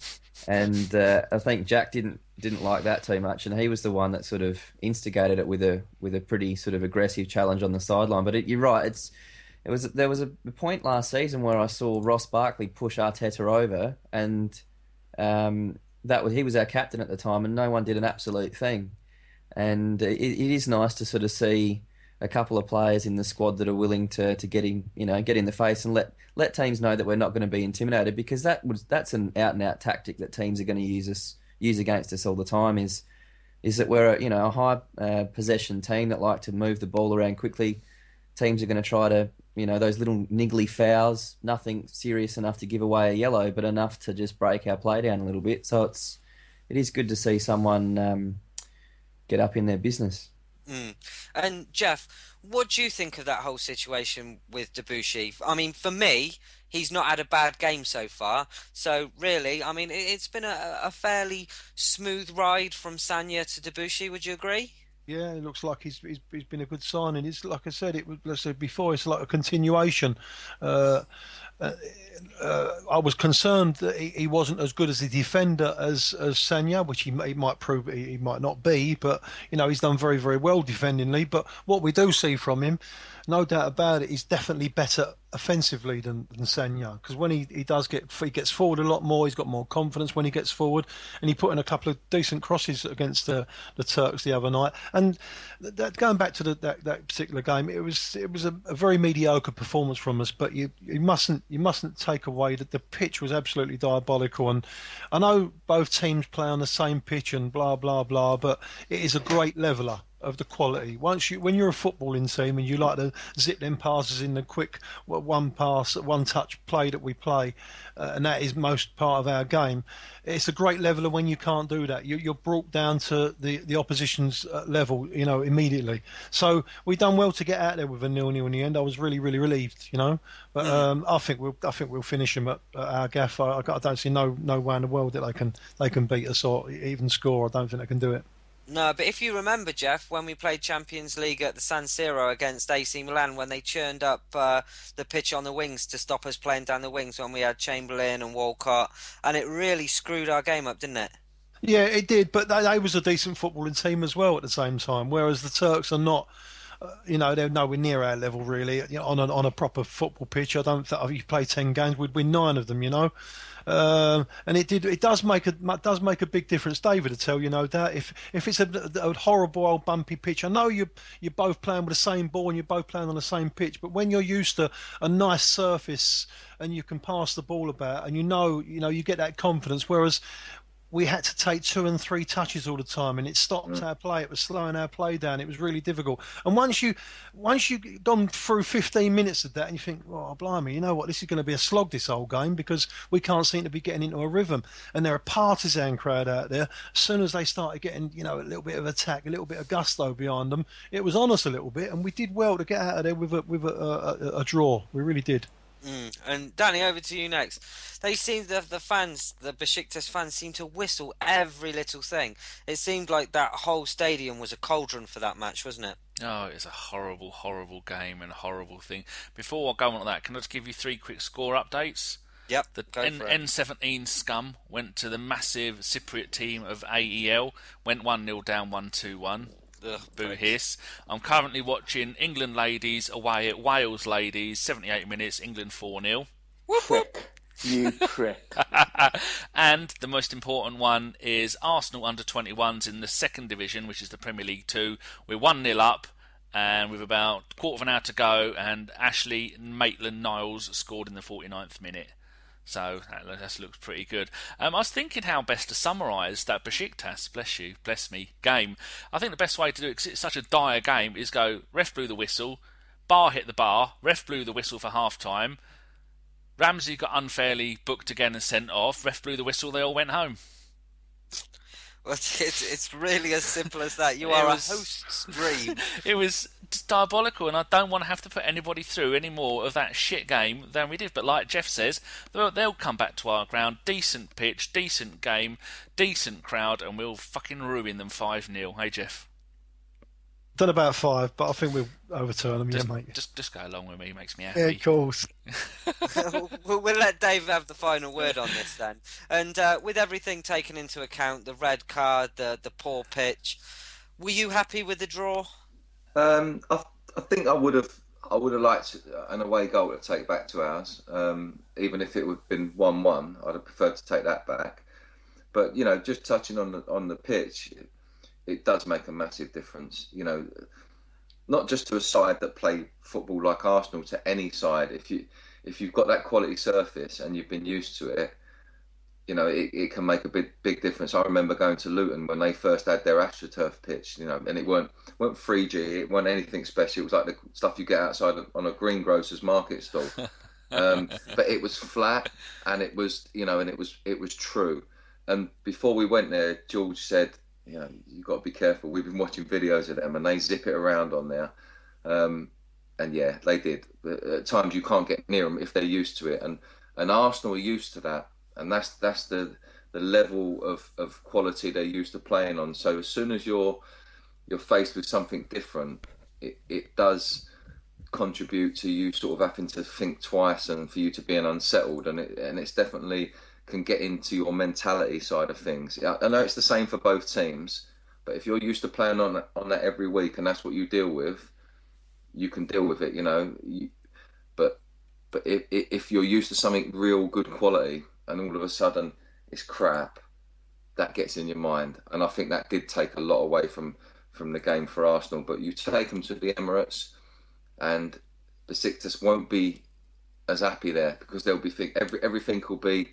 S5: And I think Jack didn't like that too much, and he was the one that sort of instigated it with a pretty sort of aggressive challenge on the sideline. But you're right. There was a point last season where I saw Ross Barkley push Arteta over, and he was our captain at the time, and no one did an absolute thing. And it is nice to sort of see a couple of players in the squad that are willing to get in the face and let teams know that we're not going to be intimidated, because that's an out and out tactic that teams are going to use against us all the time. Is that we're a high possession team that like to move the ball around quickly. Teams are going to try to those little niggly fouls, nothing serious enough to give away a yellow, but enough to just break our play down a little bit. So it is good to see someone get up in their business.
S1: And Geoff, what do you think of that whole situation with Debussy? I mean, for me, he's not had a bad game so far. So really, I mean, it's been a fairly smooth ride from Sagna to Debussy. Would you agree?
S3: Yeah, it looks like he's been a good signing. It's like I said, before, it's like a continuation. I was concerned that he wasn't as good as a defender as Sagna, which he might prove he might not be, but he's done very, very well defendingly. But what we do see from him, no doubt about it, he's definitely better offensively than Sagna, because when he gets forward a lot more. He's got more confidence when he gets forward, and he put in a couple of decent crosses against the Turks the other night. And going back to that particular game, it was a very mediocre performance from us. But you mustn't take away that the pitch was absolutely diabolical. And I know both teams play on the same pitch and blah blah blah, but it is a great leveler of the quality. When you're a footballing team and you like to zip them passes in the quick one touch play that we play, and that is most part of our game, it's a great leveler when you can't do that. You're brought down to the opposition's level, immediately. So we done well to get out there with a 0-0 in the end. I was really, really relieved, But I think we'll finish them at our gaff. I don't see no way in the world that they can beat us or even score. I don't think they can do it.
S1: No, but if you remember, Geoff, when we played Champions League at the San Siro against AC Milan, when they churned up the pitch on the wings to stop us playing down the wings when we had Chamberlain and Walcott, and it really screwed our game up, didn't it?
S3: Yeah, it did, but they was a decent footballing team as well at the same time. Whereas the Turks are not, they're nowhere near our level really. On a proper football pitch, I don't think if you play 10 games, we'd win 9 of them. And it does make a big difference, David. To tell that if it's a horrible old bumpy pitch, I know you're both playing with the same ball and you're both playing on the same pitch, but when you're used to a nice surface and you can pass the ball about, and you get that confidence, whereas we had to take 2 and 3 touches all the time, and it stopped our play. It was slowing our play down. It was really difficult. And once you gone through 15 minutes of that, and you think, "Oh, blimey, you know what? This is going to be a slog this whole game because we can't seem to be getting into a rhythm." And there are a partisan crowd out there. As soon as they started getting, a little bit of attack, a little bit of gusto behind them, it was on us a little bit, and we did well to get out of there with a draw. We really did.
S1: And Danny, over to you next. They seem the fans, the Besiktas fans, seem to whistle every little thing. It seemed like that whole stadium was a cauldron for that match, wasn't it?
S2: Oh, it's a horrible, horrible game and a horrible thing. Before I go on to that, can I just give you 3 quick score updates?
S1: Yep.
S2: The
S1: Go for it.
S2: N17 scum went to the massive Cypriot team of AEL, went 1-0 down, 1-2-1.
S1: Ugh,
S2: Boo hiss. I'm currently watching England ladies away at Wales ladies, 78 minutes, England 4-0.
S4: Prick. You prick.
S2: And the most important one is Arsenal under 21s in the second division, which is the Premier League 2. We're 1-0 up, and with about a quarter of an hour to go, and Ashley Maitland-Niles scored in the 49th minute. So that looks pretty good. I was thinking how best to summarise that Besiktas, bless me, game. I think the best way to do it, because it's such a dire game, is go, ref blew the whistle, bar hit the bar, ref blew the whistle for half-time, Ramsey got unfairly booked again and sent off, ref blew the whistle, they all went home.
S1: Well, it's really as simple as that. You are a host's dream.
S2: It was diabolical, and I don't want to have to put anybody through any more of that shit game than we did. But like Geoff says, they'll come back to our ground, decent pitch, decent game, decent crowd, and we'll fucking ruin them 5-0. Hey, Geoff?
S3: Don't know about 5, but I think we'll overturn them, yeah, mate.
S2: Just go along with me, makes me happy.
S3: Yeah, of course.
S1: We'll let Dave have the final word on this then. And with everything taken into account, the red card, the poor pitch, were you happy with the draw?
S6: I think I would have liked an away goal to take back to ours. Even if it would have been 1-1, I'd have preferred to take that back. But just touching on the pitch, it does make a massive difference. Not just to a side that play football like Arsenal, to any side. If you've got that quality surface and you've been used to it, it can make a big difference. I remember going to Luton when they first had their AstroTurf pitch, and it weren't 3G, it weren't anything special. It was like the stuff you get outside on a greengrocer's market stall. But it was flat, and it was, it was true. And before we went there, George said, you've got to be careful. We've been watching videos of them, and they zip it around on there. And yeah, they did. But at times you can't get near them if they're used to it. And Arsenal are used to that. And that's the level of quality they're used to playing on. So as soon as you're faced with something different, it does contribute to you sort of having to think twice and for you to being unsettled. And it's definitely can get into your mentality side of things. I know it's the same for both teams, but if you're used to playing on that every week and that's what you deal with, you can deal with it, But if you're used to something real good quality and all of a sudden it's crap, that gets in your mind. And I think that did take a lot away from the game for Arsenal. But you take them to the Emirates and Besiktas won't be as happy there because they'll be everything will be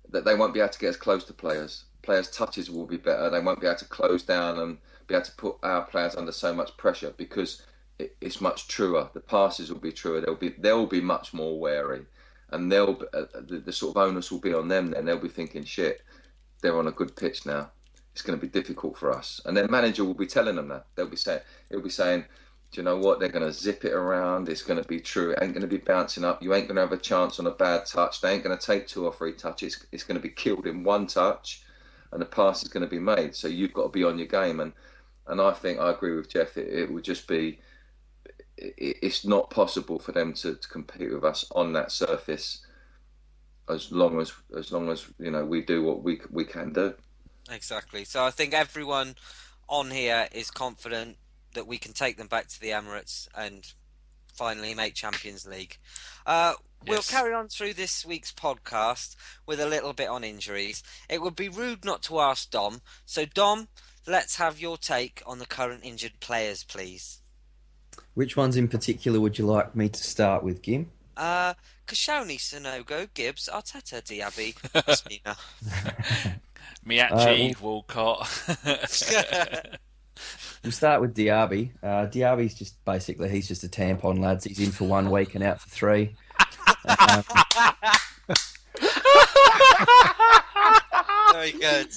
S6: that they won't be able to get as close to players. Players' touches will be better. They won't be able to close down and be able to put our players under so much pressure because it's much truer. The passes will be truer. They'll be much more wary, and the sort of onus will be on them. Then they'll be thinking, shit, they're on a good pitch now. It's going to be difficult for us. And their manager will be telling them that. He'll be saying, do you know what? They're going to zip it around. It's going to be true. It ain't going to be bouncing up. You ain't going to have a chance on a bad touch. They ain't going to take 2 or 3 touches. It's going to be killed in 1 touch. and the pass is going to be made. So you've got to be on your game. And I think I agree with Geoff. It would just be, it's not possible for them to compete with us on that surface as long as we do what we can do.
S1: Exactly. So I think everyone on here is confident that we can take them back to the Emirates and finally make Champions League. We'll carry on through this week's podcast with a little bit on injuries. It would be rude not to ask Dom. So Dom, let's have your take on the current injured players, please.
S5: Which ones in particular would you like me to start with, Gim?
S1: Koscielny, Sanogo, Gibbs, Arteta, Diaby, Ospina.
S2: Miachi, Walcott.
S5: We'll start with Diaby. Diaby's just basically, he's just a tampon, lads. He's in for 1 week and out for 3.
S1: Very good.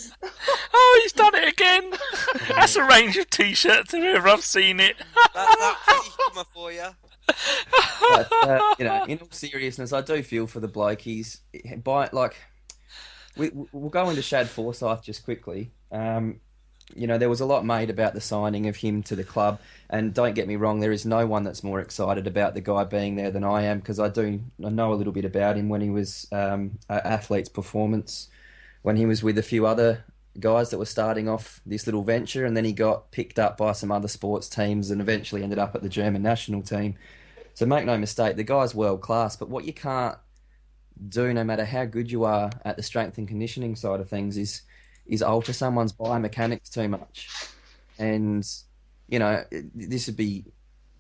S2: Oh, he's done it again. That's a range of T-shirts if ever I've seen it.
S1: That's humour for you.
S5: But, in all seriousness, I do feel for the bloke. We'll go into Shad Forsyth just quickly. There was a lot made about the signing of him to the club, and don't get me wrong, there is no one that's more excited about the guy being there than I am, because I know a little bit about him when he was at Athlete's Performance, when he was with a few other guys that were starting off this little venture, and then he got picked up by some other sports teams and eventually ended up at the German national team. So make no mistake, the guy's world class, but what you can't do, no matter how good you are at the strength and conditioning side of things, is alter someone's biomechanics too much. And, this would be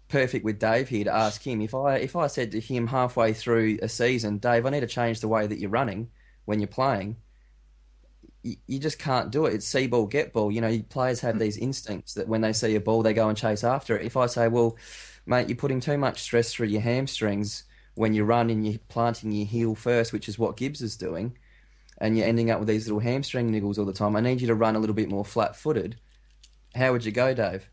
S5: perfect with Dave here to ask him. If I said to him halfway through a season, Dave, I need to change the way that you're running when you're playing, you just can't do it. It's see ball, get ball. Players have these instincts that when they see a ball, they go and chase after it. If I say, well, mate, you're putting too much stress through your hamstrings when you run and you're planting your heel first, which is what Gibbs is doing, and you're ending up with these little hamstring niggles all the time. I need you to run a little bit more flat-footed. How would you go, Dave?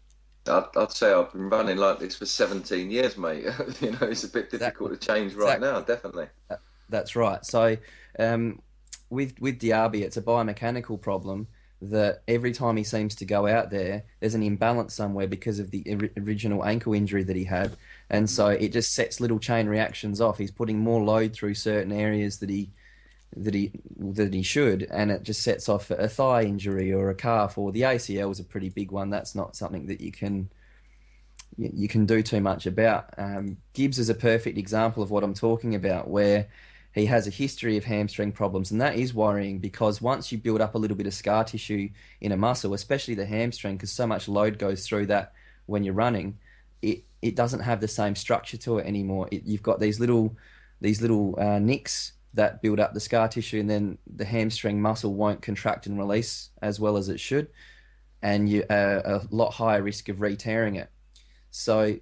S6: I'd say I've been running like this for 17 years, mate. It's a bit difficult to change right now, definitely.
S5: That's right. So with Diaby, it's a biomechanical problem that every time he seems to go out there, there's an imbalance somewhere because of the original ankle injury that he had. And so it just sets little chain reactions off. He's putting more load through certain areas that he should, and it just sets off a thigh injury or a calf, or the ACL is a pretty big one. That's not something that you can do too much about. Gibbs is a perfect example of what I'm talking about, where he has a history of hamstring problems, and that is worrying, because once you build up a little bit of scar tissue in a muscle, especially the hamstring, because so much load goes through that when you're running, it doesn't have the same structure to it anymore. You've got these little nicks that build up the scar tissue, and then the hamstring muscle won't contract and release as well as it should, and you are a lot higher risk of re-tearing it. So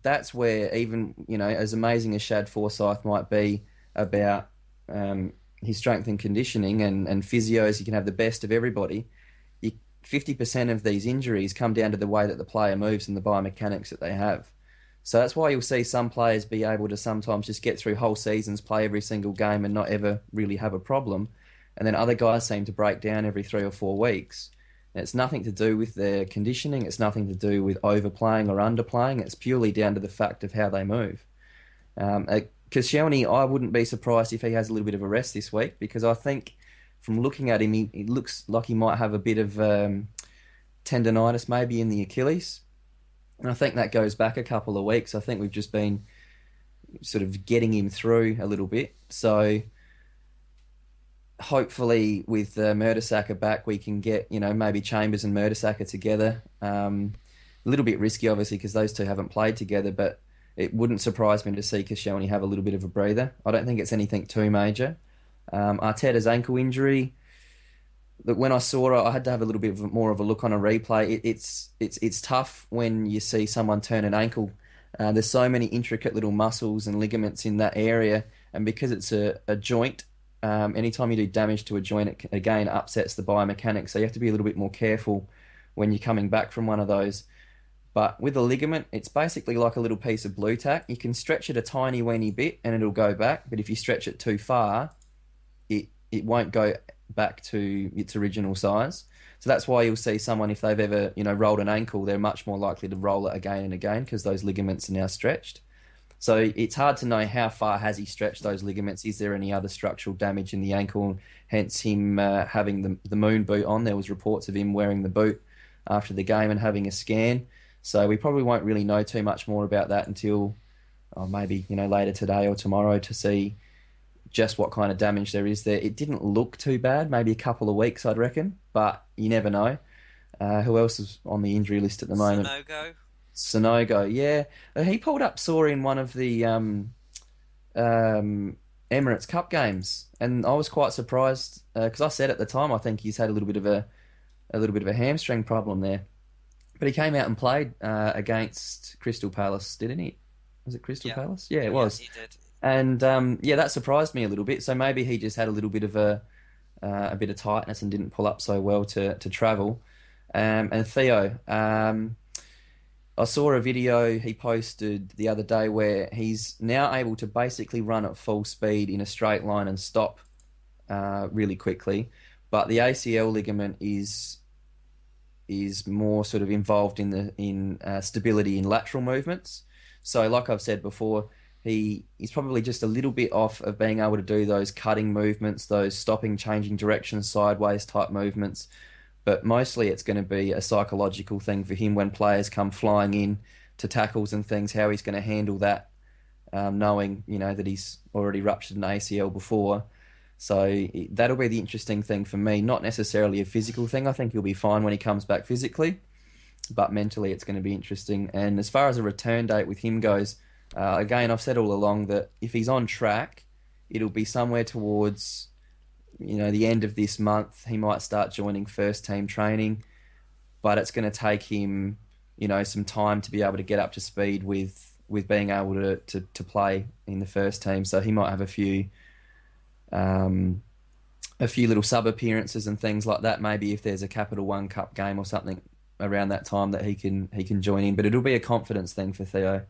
S5: that's where, even as amazing as Shad Forsyth might be about his strength and conditioning and physios, you can have the best of everybody. 50% of these injuries come down to the way that the player moves and the biomechanics that they have. So that's why you'll see some players be able to sometimes just get through whole seasons, play every single game and not ever really have a problem. And then other guys seem to break down every 3 or 4 weeks. And it's nothing to do with their conditioning. It's nothing to do with overplaying or underplaying. It's purely down to the fact of how they move. Koscielny, I wouldn't be surprised if he has a little bit of a rest this week, because I think from looking at him, he looks like he might have a bit of tendonitis maybe in the Achilles. And I think that goes back a couple of weeks. I think we've just been sort of getting him through a little bit. So hopefully with Mertesacker back, we can get, maybe Chambers and Mertesacker together. A little bit risky, obviously, because those two haven't played together, but it wouldn't surprise me to see Koscielny have a little bit of a breather. I don't think it's anything too major. Arteta's ankle injury, look, when I saw it, I had to have a little bit more of a look on a replay. It's tough when you see someone turn an ankle. There's so many intricate little muscles and ligaments in that area, and because it's a joint, anytime you do damage to a joint, it again upsets the biomechanics. So you have to be a little bit more careful when you're coming back from one of those. But with a ligament, it's basically like a little piece of blue tack. You can stretch it a tiny weeny bit and it'll go back, but if you stretch it too far, it won't go back to its original size. So that's why you'll see someone, if they've ever, rolled an ankle, they're much more likely to roll it again and again because those ligaments are now stretched. So it's hard to know how far has he stretched those ligaments. Is there any other structural damage in the ankle? Hence him having the moon boot on. There was reports of him wearing the boot after the game and having a scan. So we probably won't really know too much more about that until maybe later today or tomorrow to see just what kind of damage there is there. It didn't look too bad, maybe a couple of weeks, I'd reckon, but you never know. Who else is on the injury list at the moment? Sonogo, yeah. He pulled up sore in one of the Emirates Cup games, and I was quite surprised because I said at the time I think he's had a little bit of a hamstring problem there. But he came out and played against Crystal Palace, didn't he? Was it Crystal Palace? Yeah, it was.
S1: He did.
S5: And that surprised me a little bit. So maybe he just had a little bit of a bit of tightness and didn't pull up so well to travel. And Theo, I saw a video he posted the other day where he's now able to basically run at full speed in a straight line and stop really quickly. But the ACL ligament is more sort of involved in stability in lateral movements. So like I've said before, he's probably just a little bit off of being able to do those cutting movements, those stopping, changing direction, sideways type movements. But mostly it's going to be a psychological thing for him when players come flying in to tackles and things, how he's going to handle that, knowing, that he's already ruptured an ACL before. So that'll be the interesting thing for me, not necessarily a physical thing. I think he'll be fine when he comes back physically, but mentally it's going to be interesting. And as far as a return date with him goes, again, I've said all along that if he's on track, it'll be somewhere towards, the end of this month. He might start joining first team training, but it's going to take him, some time to be able to get up to speed with being able to play in the first team. So he might have a few little sub appearances and things like that. Maybe if there's a Capital One Cup game or something around that time that he can join in. But it'll be a confidence thing for Theo.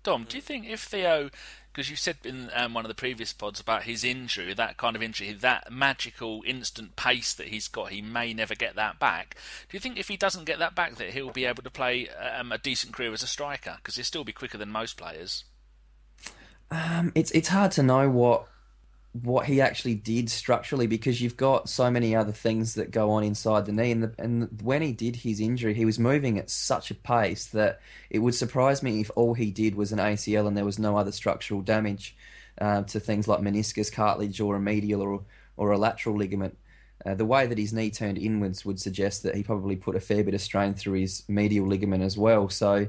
S2: Dom, do you think if Theo, because you said in one of the previous pods about his injury, that kind of injury, that magical instant pace that he's got, he may never get that back. Do you think if he doesn't get that back that he'll be able to play a decent career as a striker? Because he'll still be quicker than most players.
S5: It's hard to know what he actually did structurally because you've got so many other things that go on inside the knee. And when he did his injury, he was moving at such a pace that it would surprise me if all he did was an ACL and there was no other structural damage to things like meniscus, cartilage, or a medial or a lateral ligament. The way that his knee turned inwards would suggest that he probably put a fair bit of strain through his medial ligament as well. So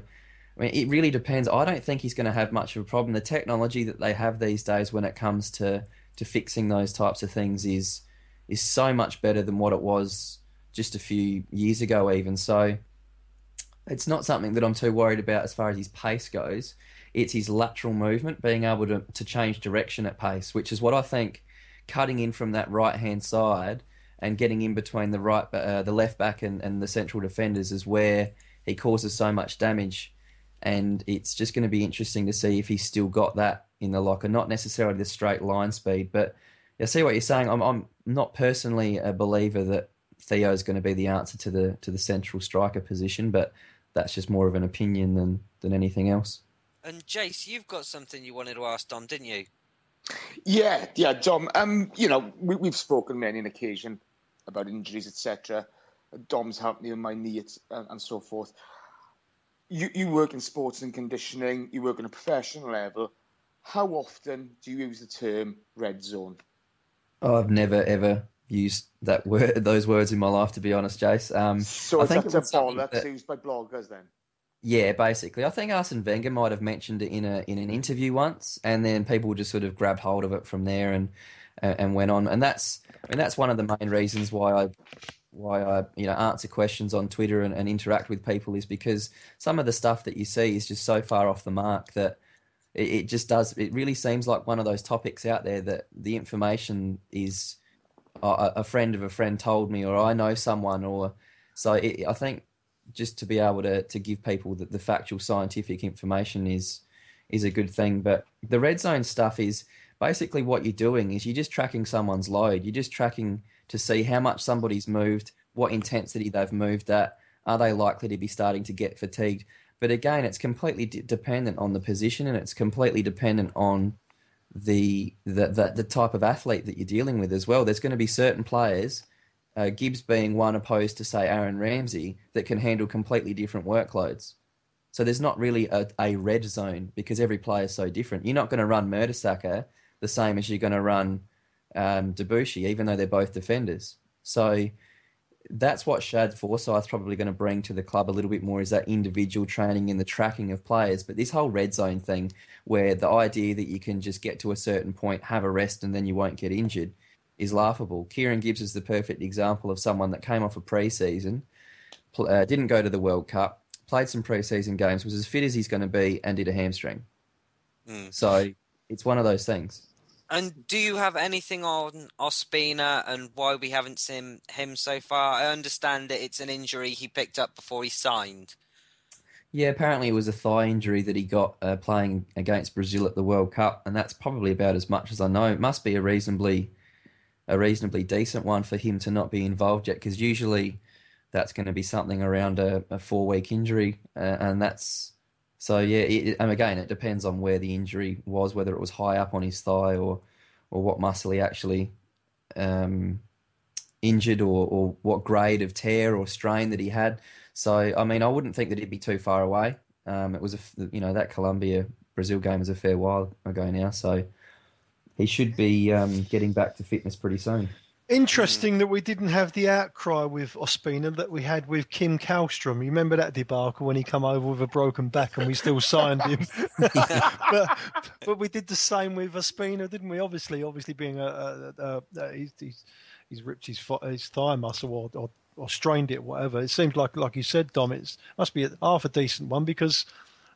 S5: it really depends. I don't think he's going to have much of a problem. The technology that they have these days when it comes to fixing those types of things is so much better than what it was just a few years ago even. So it's not something that I'm too worried about as far as his pace goes. It's his lateral movement, being able to change direction at pace, which is what I think cutting in from that right-hand side and getting in between the left back and the central defenders is where he causes so much damage. And it's just going to be interesting to see if he's still got that in the locker, not necessarily the straight line speed. But I see what you're saying. I'm not personally a believer that Theo's going to be the answer to the central striker position, but that's just more of an opinion than anything else.
S1: And Jace, you've got something you wanted to ask Dom, didn't you?
S4: Yeah, Dom. We've spoken many an occasion about injuries, etc. Dom's helped me with my knee and so forth. You work in sports and conditioning. You work on a professional level. How often do you use the term red zone?
S5: Oh, I've never ever used those words in my life, to be honest, Jace.
S4: So I think it's a bollocks used by bloggers then.
S5: Yeah, basically. I think Arsene Wenger might have mentioned it in an interview once, and then people just sort of grabbed hold of it from there and went on. And that's one of the main reasons why I answer questions on Twitter and interact with people, is because some of the stuff that you see is just so far off the mark that it really seems like one of those topics out there that the information is a friend of a friend told me, or I know someone, I think just to be able to give people the factual scientific information is a good thing. But the red zone stuff is basically what you're doing is you're just tracking someone's load. You're just tracking to see how much somebody's moved, what intensity they've moved at. Are they likely to be starting to get fatigued? But again, it's completely dependent on the position, and it's completely dependent on the type of athlete that you're dealing with as well. There's going to be certain players, Gibbs being one opposed to, say, Aaron Ramsey, that can handle completely different workloads. So there's not really a red zone because every player is so different. You're not going to run Mertesacker the same as you're going to run Debussy, even though they're both defenders. So that's what Shad Forsyth's probably going to bring to the club a little bit more, is that individual training and the tracking of players. But this whole red zone thing, where the idea that you can just get to a certain point, have a rest, and then you won't get injured, is laughable. Kieran Gibbs is the perfect example of someone that came off a pre-season, didn't go to the World Cup, played some pre-season games, was as fit as he's going to be, and did a hamstring. So it's one of those things.
S1: And do you have anything on Ospina and why we haven't seen him so far? I understand that it's an injury he picked up before he signed.
S5: Yeah, apparently it was a thigh injury that he got playing against Brazil at the World Cup, and that's probably about as much as I know. It must be a reasonably decent one for him to not be involved yet, because usually that's going to be something around a 4-week injury, and that's... So yeah, and again, it depends on where the injury was, whether it was high up on his thigh or what muscle he actually injured, or what grade of tear or strain that he had. So I mean, I wouldn't think that he'd be too far away. It was that Colombia Brazil game was a fair while ago now, so he should be getting back to fitness pretty soon.
S3: Interesting that we didn't have the outcry with Ospina that we had with Kim Kallstrom. You remember that debacle when he come over with a broken back and we still signed him? but we did the same with Ospina, didn't we? Obviously being he's ripped his thigh muscle or strained it, whatever. It seems like you said, Dom, it must be half a decent one, because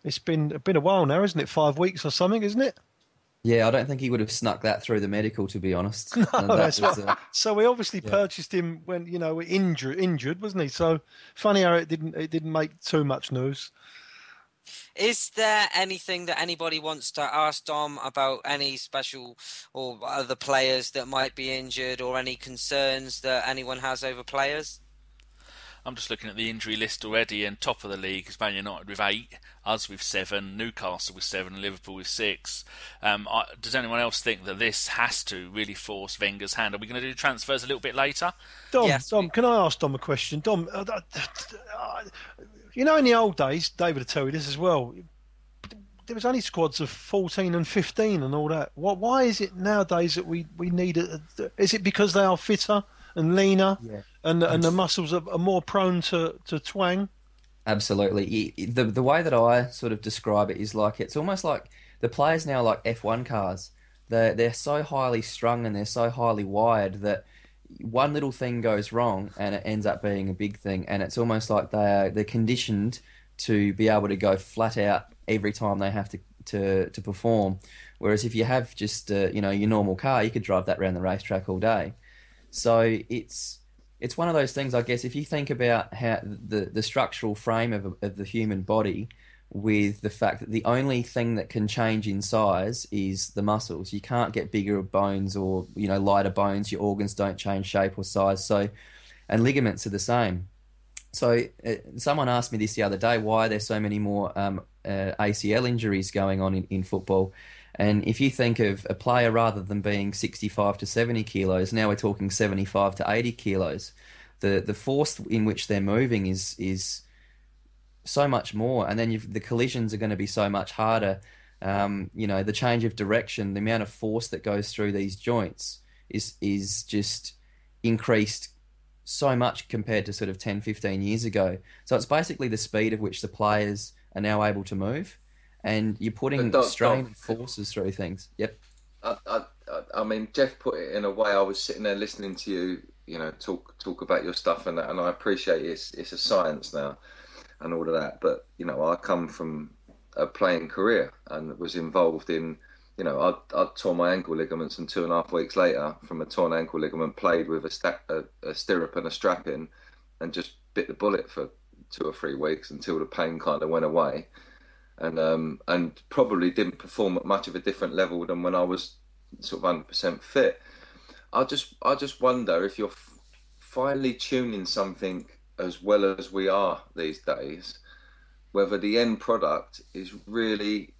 S3: it's been a while now, isn't it? 5 weeks or something, isn't it?
S5: Yeah, I don't think he would have snuck that through the medical, to be honest.
S3: No, so we obviously purchased him when injured, wasn't he? So funny how it didn't make too much news.
S1: Is there anything that anybody wants to ask Dom about any special or other players that might be injured, or any concerns that anyone has over players?
S2: I'm just looking at the injury list already, and top of the league is Man United with 8, us with 7, Newcastle with 7, and Liverpool with 6. Does anyone else think that this has to really force Wenger's hand? Are we going to do transfers a little bit later?
S3: Dom, yes. Dom, can I ask Dom a question? Dom, in the old days, David will tell you this as well, there was only squads of 14 and 15 and all that. Why is it nowadays that we need is it because they are fitter and leaner, and the muscles are more prone to twang?
S5: Absolutely. The way that I sort of describe it is like, it's almost like the players now are like F1 cars. They're so highly strung and they're so highly wired that one little thing goes wrong and it ends up being a big thing. And it's almost like they're conditioned to be able to go flat out every time they have to perform. Whereas if you have just your normal car, you could drive that around the racetrack all day. So it's one of those things, I guess, if you think about how the structural frame of the human body, with the fact that the only thing that can change in size is the muscles. You can't get bigger bones or lighter bones. Your organs don't change shape or size. So, and ligaments are the same. So someone asked me this the other day, why are there so many more ACL injuries going on in football? And if you think of a player, rather than being 65 to 70 kilos, now we're talking 75 to 80 kilos. The force in which they're moving is so much more, and then the collisions are going to be so much harder. The change of direction, the amount of force that goes through these joints is just increased so much compared to sort of 10, 15 years ago. So it's basically the speed of which the players are now able to move, and you're putting strain and forces through things. Yep.
S6: I mean, Geoff put it in a way. I was sitting there listening to you, talk about your stuff, and I appreciate it's a science now and all of that. But I come from a playing career and was involved in. I tore my ankle ligaments, and 2.5 weeks later, from a torn ankle ligament, played with a stirrup and a strap in, and just bit the bullet for 2 or 3 weeks until the pain kind of went away. And probably didn't perform at much of a different level than when I was sort of 100% fit. I just wonder if you're finally tuning something as well as we are these days, whether the end product is really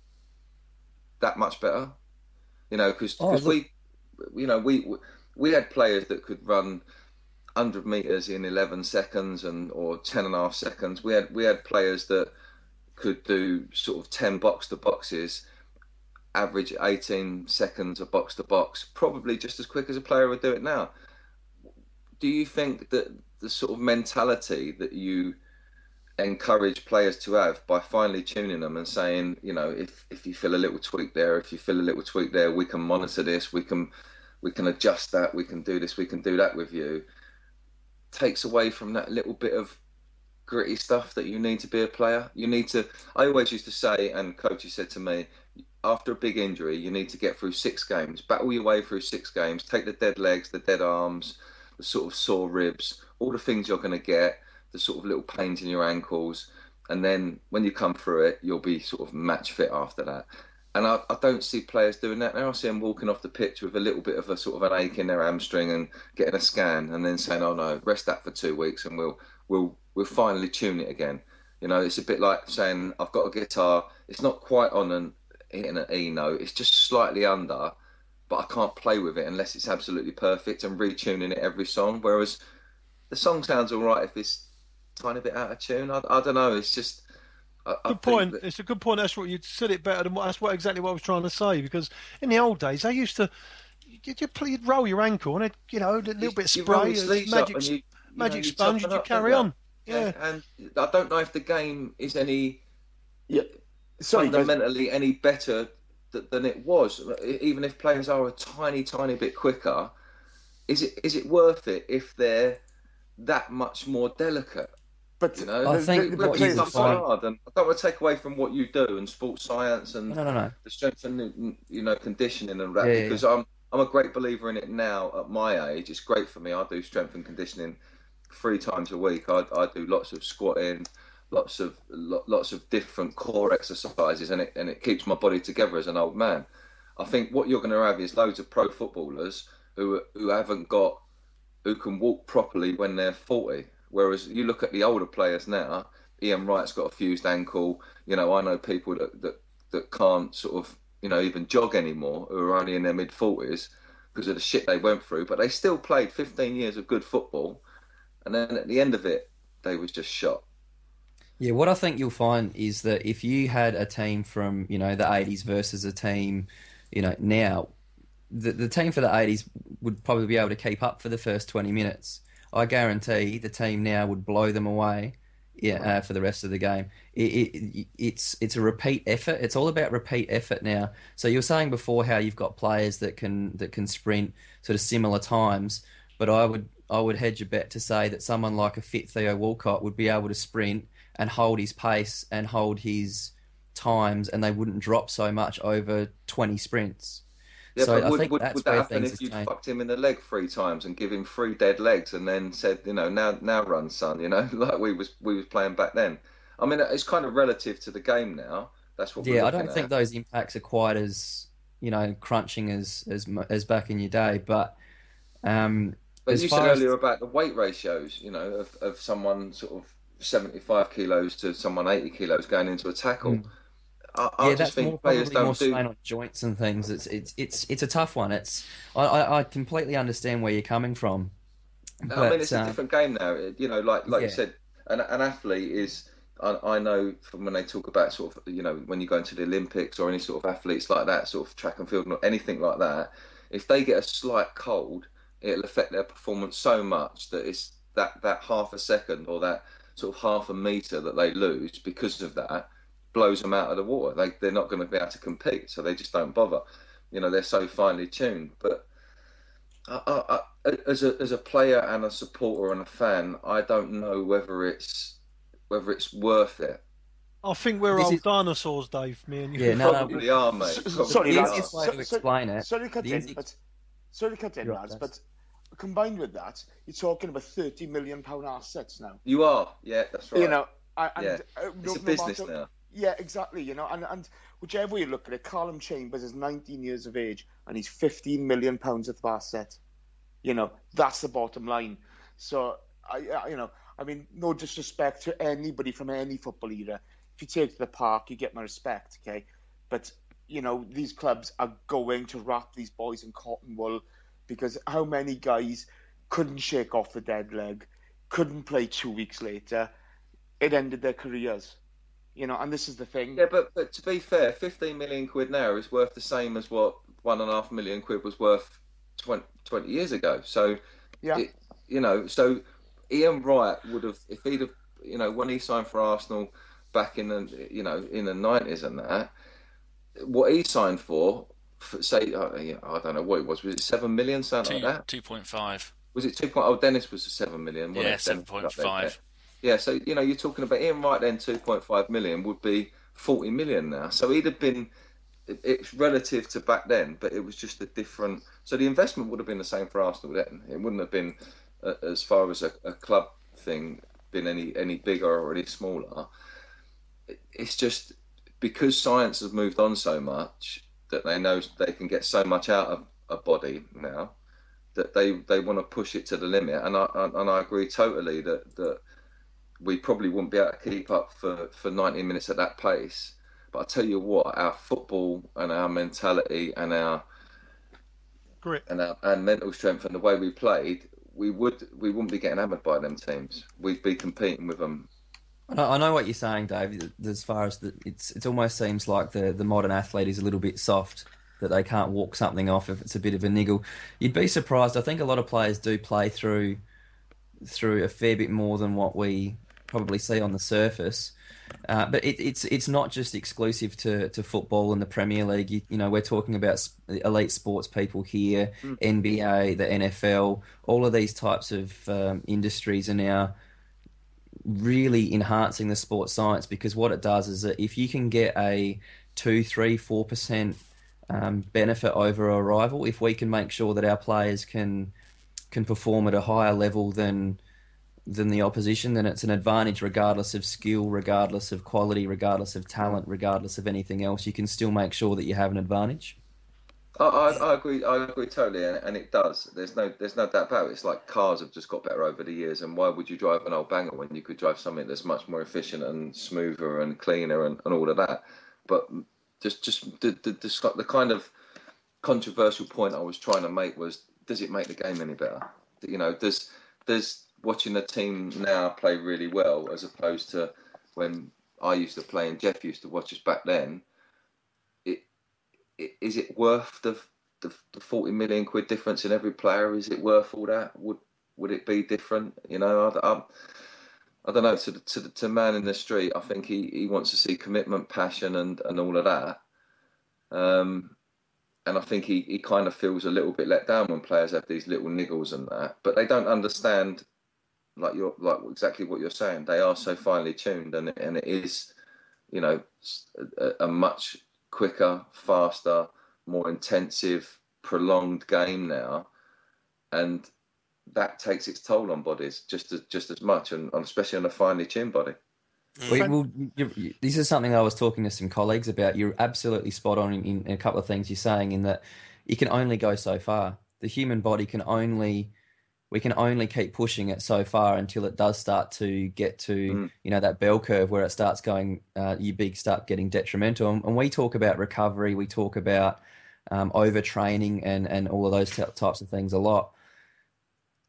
S6: that much better. Because we had players that could run 100 meters in 11 seconds or 10.5 seconds. We had players that could do sort of 10 box to boxes, average 18 seconds of box to box, probably just as quick as a player would do it now. Do you think that the sort of mentality that you encourage players to have by finally tuning them and saying, if you feel a little tweak there, if you feel a little tweak there, we can monitor this, we can adjust that, we can do this, we can do that with you, takes away from that little bit of gritty stuff that you need to be a player? I always used to say, and coaches said to me, after a big injury, you need to get through 6 games, battle your way through 6 games, take the dead legs, the dead arms, the sort of sore ribs, all the things you're going to get, the sort of little pains in your ankles, and then when you come through it, you'll be sort of match fit after that. And I don't see players doing that now. I see them walking off the pitch with a little bit of a sort of an ache in their hamstring and getting a scan, and then saying, "Oh no, rest that for 2 weeks, and we'll finally tune it again." It's a bit like saying, "I've got a guitar. It's not quite hitting an E note. It's just slightly under, but I can't play with it unless it's absolutely perfect," and retuning it every song. Whereas the song sounds all right if it's a tiny bit out of tune. I don't know. It's just
S3: good point. It's a good point. That's what you said it better than exactly what I was trying to say. Because in the old days, they used to you'd roll your ankle and a little bit of spray, magic sponge, and you carry on. Yeah,
S6: and I don't know if the game is any fundamentally any better than it was. Even if players are a tiny bit quicker, is it worth it if they're that much more delicate? But
S5: I think what you
S6: stuff's hard, and I don't want to take away from what you do and sports science and
S5: no.
S6: the strength and conditioning and that, because I'm a great believer in it now at my age. It's great for me. I do strength and conditioning 3 times a week. I do lots of squatting, lots of different core exercises, and it keeps my body together as an old man. I think what you're going to have is loads of pro footballers who can walk properly when they're 40. Whereas you look at the older players now, Ian Wright's got a fused ankle. I know people that can't sort of, even jog anymore, who are only in their mid-40s because of the shit they went through. But they still played 15 years of good football. And then at the end of it, they was just shot.
S5: Yeah, what I think you'll find is that if you had a team from, the 80s versus a team, now, the team for the 80s would probably be able to keep up for the first 20 minutes. I guarantee the team now would blow them away for the rest of the game. It's a repeat effort. It's all about repeat effort now. So you were saying before how you've got players that can sprint sort of similar times, but I would hedge a bet to say that someone like a fit Theo Walcott would be able to sprint and hold his pace and hold his times, and they wouldn't drop so much over 20 sprints.
S6: Yeah,
S5: so
S6: but
S5: I think
S6: would
S5: that's
S6: that
S5: where
S6: happen
S5: things
S6: if you
S5: have changed.
S6: fucked him in the leg 3 times and give him 3 dead legs and then said, now run, son, like we was playing back then? I mean, it's kind of relative to the game now. That's what we're
S5: Yeah, I
S6: looking
S5: don't
S6: at.
S5: think those impacts are quite as crunching as back in your day. But
S6: But
S5: as
S6: you
S5: far
S6: said
S5: as
S6: earlier about the weight ratios, of someone sort of 75 kilos to someone 80 kilos going into a tackle. I just
S5: that's
S6: think players
S5: probably more
S6: don't do.
S5: strain on joints and things. It's a tough one. I completely understand where you're coming from,
S6: I mean,
S5: but
S6: it's a different game now. Like you
S5: yeah.
S6: said, an athlete is. I know from when they talk about sort of, when you go into the Olympics or any sort of athletes like that, sort of track and field or anything like that, if they get a slight cold, it'll affect their performance so much that it's that half a second or that sort of half a meter that they lose because of that blows them out of the water. They're not going to be able to compete, so they just don't bother. They're so finely tuned. But as a player and a supporter and a fan, I don't know whether it's worth it.
S3: I think we're old dinosaurs, Dave. Me and you.
S5: Yeah,
S6: Probably are, mate.
S4: Sorry,
S5: the
S4: lads.
S5: easiest way to explain it.
S4: Sorry to cut in, lads. But combined with that, you're talking about £30 million assets now.
S6: You are, yeah, that's right.
S4: And
S6: it's a business now.
S4: Yeah, exactly. And whichever way you look at it, Callum Chambers is 19 years of age and he's 15 million pounds worth of asset. That's the bottom line. So I mean, no disrespect to anybody from any football era. If you take to the park, you get my respect, okay? But these clubs are going to wrap these boys in cotton wool, because how many guys couldn't shake off the dead leg, couldn't play 2 weeks later, it ended their careers. And this is the thing.
S6: Yeah, but to be fair, 15 million quid now is worth the same as what 1.5 million quid was worth 20 years ago. So,
S4: yeah,
S6: so Ian Wright would have, if he'd have, when he signed for Arsenal back in the, in the 90s and that, what he signed for say, I don't know what it was it 7 million, something like that?
S2: 2.5.
S6: Was it 2. Oh, Dennis was 7 million.
S2: Yeah, 7.5.
S6: Yeah, so you're talking about Ian Wright then 2.5 million would be 40 million now. So he'd have been, it's relative to back then, but it was just a different. So the investment would have been the same for Arsenal then. It wouldn't have been, as far as a club thing, been any bigger or any smaller. It's just because science has moved on so much that they know they can get so much out of a body now that they want to push it to the limit. And I agree totally that we probably wouldn't be able to keep up for 90 minutes at that pace. But I tell you what, our football and our mentality and our
S3: grit
S6: and mental strength and the way we played, we wouldn't be getting hammered by them teams. We'd be competing with them.
S5: I know what you're saying, Dave. As far as it almost seems like the modern athlete is a little bit soft, that they can't walk something off if it's a bit of a niggle. You'd be surprised. I think a lot of players do play through a fair bit more than what we probably see on the surface. But it's not just exclusive to football and the Premier League. We're talking about elite sports people here, NBA, the NFL, all of these types of industries are now really enhancing the sports science, because what it does is that if you can get a 2, 3, 4% benefit over a rival, if we can make sure that our players can perform at a higher level than the opposition, then it's an advantage regardless of skill, regardless of quality, regardless of talent, regardless of anything else. You can still make sure that you have an advantage.
S6: I agree totally, and it does. There's no doubt about it. It's like cars have just got better over the years, and why would you drive an old banger when you could drive something that's much more efficient and smoother and cleaner and all of that? But just the kind of controversial point I was trying to make was, does it make the game any better? Does watching a team now play really well as opposed to when I used to play and Geoff used to watch us back then? Is it worth the 40 million quid difference in every player? Is it worth all that? Would it be different? I don't know. To man in the street, I think he wants to see commitment, passion, and all of that. And I think he kind of feels a little bit let down when players have these little niggles and that. But they don't understand, like exactly what you're saying. They are so finely tuned, and it is, a much quicker, faster, more intensive, prolonged game now, and that takes its toll on bodies just as much, and especially on a finely tuned body.
S5: This is something I was talking to some colleagues about. You're absolutely spot on in a couple of things you're saying, in that you can only go so far. The human body we can only keep pushing it so far until it does start to get to that bell curve where it starts going, start getting detrimental. And we talk about recovery, we talk about overtraining and all of those types of things a lot.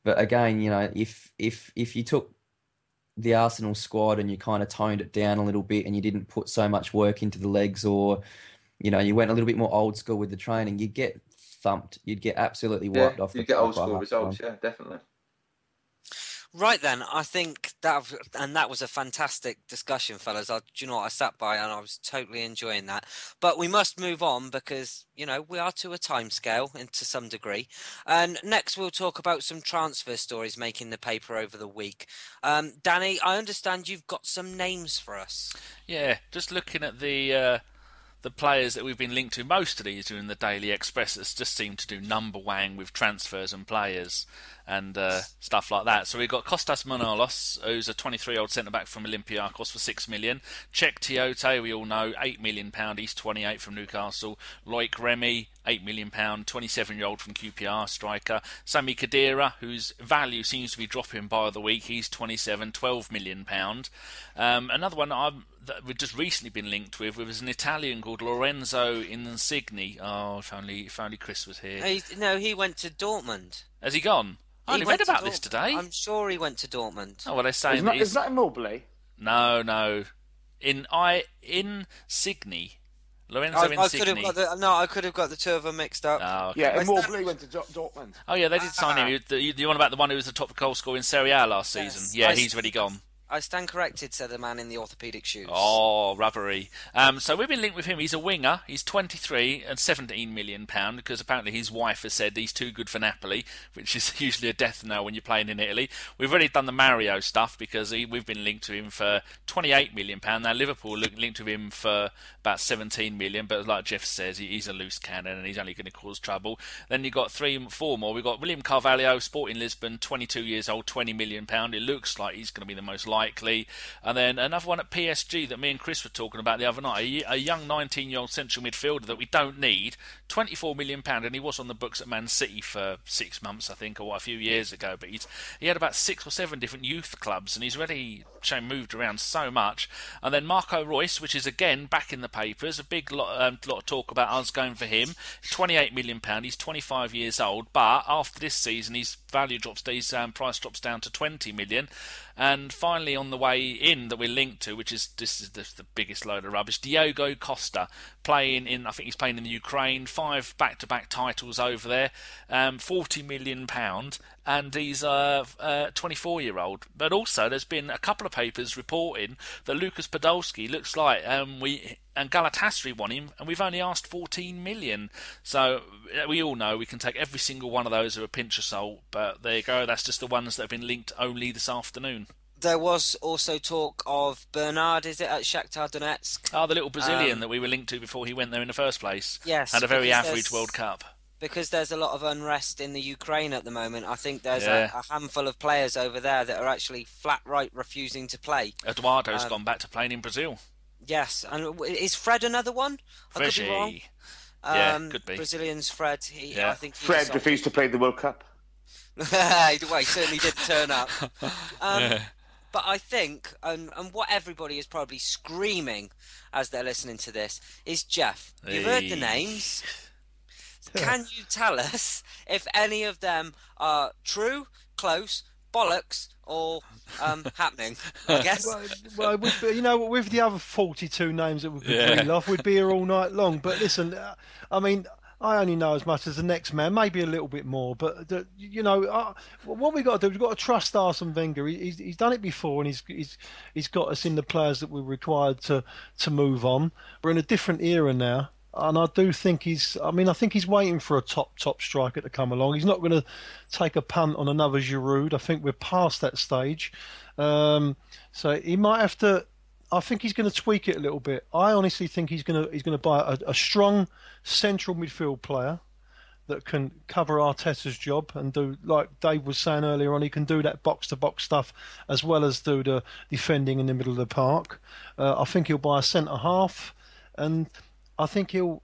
S5: But again, if you took the Arsenal squad and you kind of toned it down a little bit and you didn't put so much work into the legs, or you went a little bit more old school with the training, you'd get thumped. You'd get absolutely wiped off.
S6: You get old school results, yeah, definitely.
S1: Right then, I think that was a fantastic discussion, fellas. Do you know what? I sat by and I was totally enjoying that. But we must move on because, we are to a time scale and to some degree. And next we'll talk about some transfer stories making the paper over the week. Danny, I understand you've got some names for us.
S2: Yeah, just looking at the players that we've been linked to. Most of these are in the Daily Express that just seem to do number wang with transfers and players. and stuff like that. So we've got Kostas Manolos, who's a 23-year-old centre-back from Olympiacos for £6 million. Czech Tiote, we all know, £8 million. He's 28 from Newcastle. Loic Remy, £8 million, 27-year-old from QPR striker. Sami Khedira, whose value seems to be dropping by the week. He's 27, £12 million. Another one that we've just recently been linked with was an Italian called Lorenzo Insigne. Oh, if only Chris was here.
S1: He went to Dortmund.
S2: Has he gone? I only read about this today.
S1: I'm sure he went to Dortmund.
S2: Oh, well, they're saying
S4: is that Immobile?
S2: No. Insigne. Lorenzo Insigne.
S1: I could have got the two of them mixed up.
S2: Oh, okay.
S4: Yeah, Immobile went to Dortmund.
S2: Oh, yeah, they did sign him. The one about the one who was the top goal scorer in Serie A last season. Yeah, he's already gone.
S1: I stand corrected, said the man in the orthopaedic shoes.
S2: Oh, rubbery. So we've been linked with him. He's a winger. He's 23 and £17 million because apparently his wife has said he's too good for Napoli, which is usually a death knell when you're playing in Italy. We've already done the Mario stuff because we've been linked to him for £28 million. Now Liverpool linked to him for about 17 million, but like Geoff says, he's a loose cannon and he's only going to cause trouble. Then you've got 4 more. We've got William Carvalho, Sporting Lisbon, 22 years old, £20 million. It looks like he's going to be the most likely. And then another one at PSG that me and Chris were talking about the other night, a young 19-year-old central midfielder that we don't need, £24 million, and he was on the books at Man City for 6 months, I think, or a few years ago, but he had about 6 or 7 different youth clubs, and he's already moved around so much. And then Marco Reus, which is again back in the papers, a big lot of talk about us going for him, £28 million, he's 25 years old, but after this season his value drops, his price drops down to 20 million. And finally, on the way in that we're linked to, which is the biggest load of rubbish, Diogo Costa, I think he's playing in the Ukraine, 5 back-to-back titles over there, £40 million, and he's a 24-year-old. But also, there's been a couple of papers reporting that Lucas Podolski looks like and Galatasaray want him, and we've only asked 14 million. So we all know we can take every single one of those with a pinch of salt, but there you go, that's just the ones that have been linked only this afternoon.
S1: There was also talk of Bernard, is it, at Shakhtar Donetsk?
S2: Oh, the little Brazilian that we were linked to before he went there in the first place.
S1: Yes.
S2: Had a very average World Cup.
S1: Because there's a lot of unrest in the Ukraine at the moment. I think there's a handful of players over there that are actually flat right refusing to play.
S2: Eduardo's gone back to playing in Brazil.
S1: Yes, and is Fred another one? I could be wrong.
S2: Could be.
S1: Brazilian's Fred. I think
S4: Fred refused to play the World Cup.
S1: Well, he certainly did turn up. But I think, and what everybody is probably screaming as they're listening to this, is Geoff. You've heard the names. Can you tell us if any of them are true, close, bollocks, or happening, I guess?
S3: Well, with the other 42 names that we could reel off, we'd be here all night long. But listen, I mean, I only know as much as the next man, maybe a little bit more. But what we got to do, we've got to trust Arsene Wenger. He's done it before, and he's got us in the players that we're required to move on. We're in a different era now, and I do think I think he's waiting for a top striker to come along. He's not going to take a punt on another Giroud. I think we're past that stage. So he might have to. I think he's going to tweak it a little bit. I honestly think he's going to buy a strong central midfield player that can cover Arteta's job and do, like Dave was saying earlier on, he can do that box-to-box stuff as well as do the defending in the middle of the park. I think he'll buy a centre-half, and I think he'll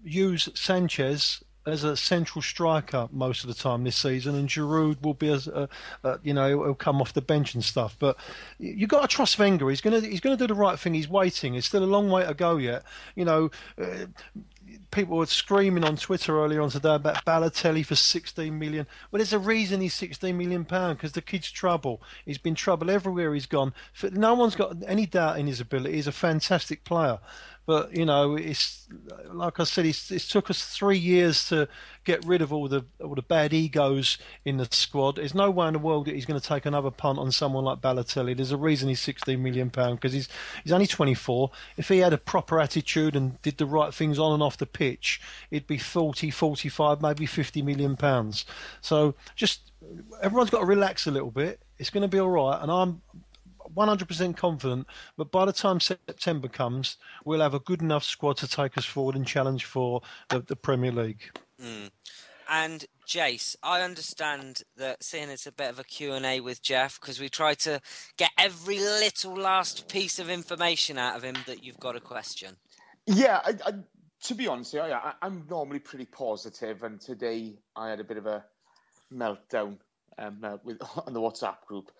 S3: use Sanchez as a central striker most of the time this season, and Giroud will be he'll come off the bench and stuff. But you've got to trust Wenger. He's going to do the right thing. He's waiting. It's still a long way to go yet. People were screaming on Twitter earlier on today about Balotelli for 16 million. Well, there's a reason he's 16 million pound, because the kid's trouble. He's been trouble everywhere he's gone. No one's got any doubt in his ability. He's a fantastic player. But, it's like I said, it took us 3 years to get rid of all the bad egos in the squad. There's no way in the world that he's going to take another punt on someone like Balotelli. There's a reason he's 16 million pound, because he's only 24. If he had a proper attitude and did the right things on and off the pitch, it'd be 40, 45, maybe 50 million pounds. So just everyone's got to relax a little bit. It's going to be all right, and I'm 100% confident, but by the time September comes, we'll have a good enough squad to take us forward and challenge for the Premier League.
S1: And Jace, I understand that seeing it's a bit of a Q&A with Geoff, because we try to get every little last piece of information out of him, that you've got a question.
S4: Yeah, to be honest, I'm normally pretty positive, and today I had a bit of a meltdown on the WhatsApp group.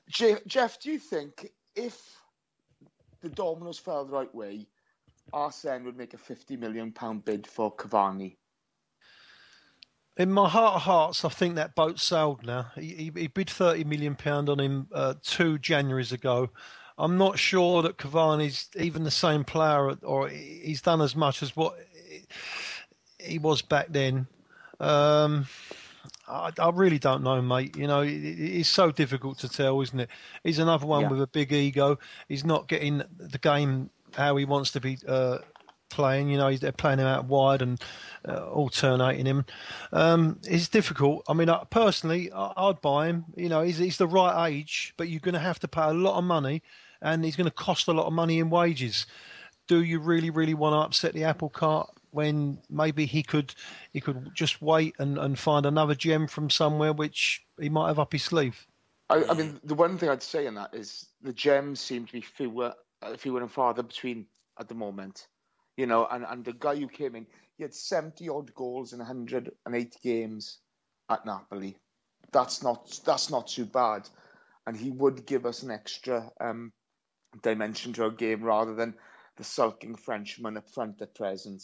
S4: Geoff, do you think if the dominoes fell the right way, Arsene would make a £50 million bid for Cavani?
S3: In my heart of hearts, I think that boat sailed now. He bid £30 million on him 2 Januaries ago. I'm not sure that Cavani's even the same player, or he's done as much as what he was back then. I really don't know, mate. You know, it's so difficult to tell, isn't it? He's another one with a big ego. He's not getting the game how he wants to be playing. You know, they're playing him out wide and alternating him. It's difficult. I mean, personally, I'd buy him. You know, he's the right age, but you're going to have to pay a lot of money, and he's going to cost a lot of money in wages. Do you really, really want to upset the apple cart when maybe he could just wait and find another gem from somewhere which he might have up his sleeve?
S4: I mean, the one thing I'd say in that is the gems seem to be fewer and farther between at the moment. You know, and the guy who came in, he had 70 odd goals in 108 games at Napoli. That's not too bad, and he would give us an extra dimension to our game rather than the sulking Frenchman up front at present.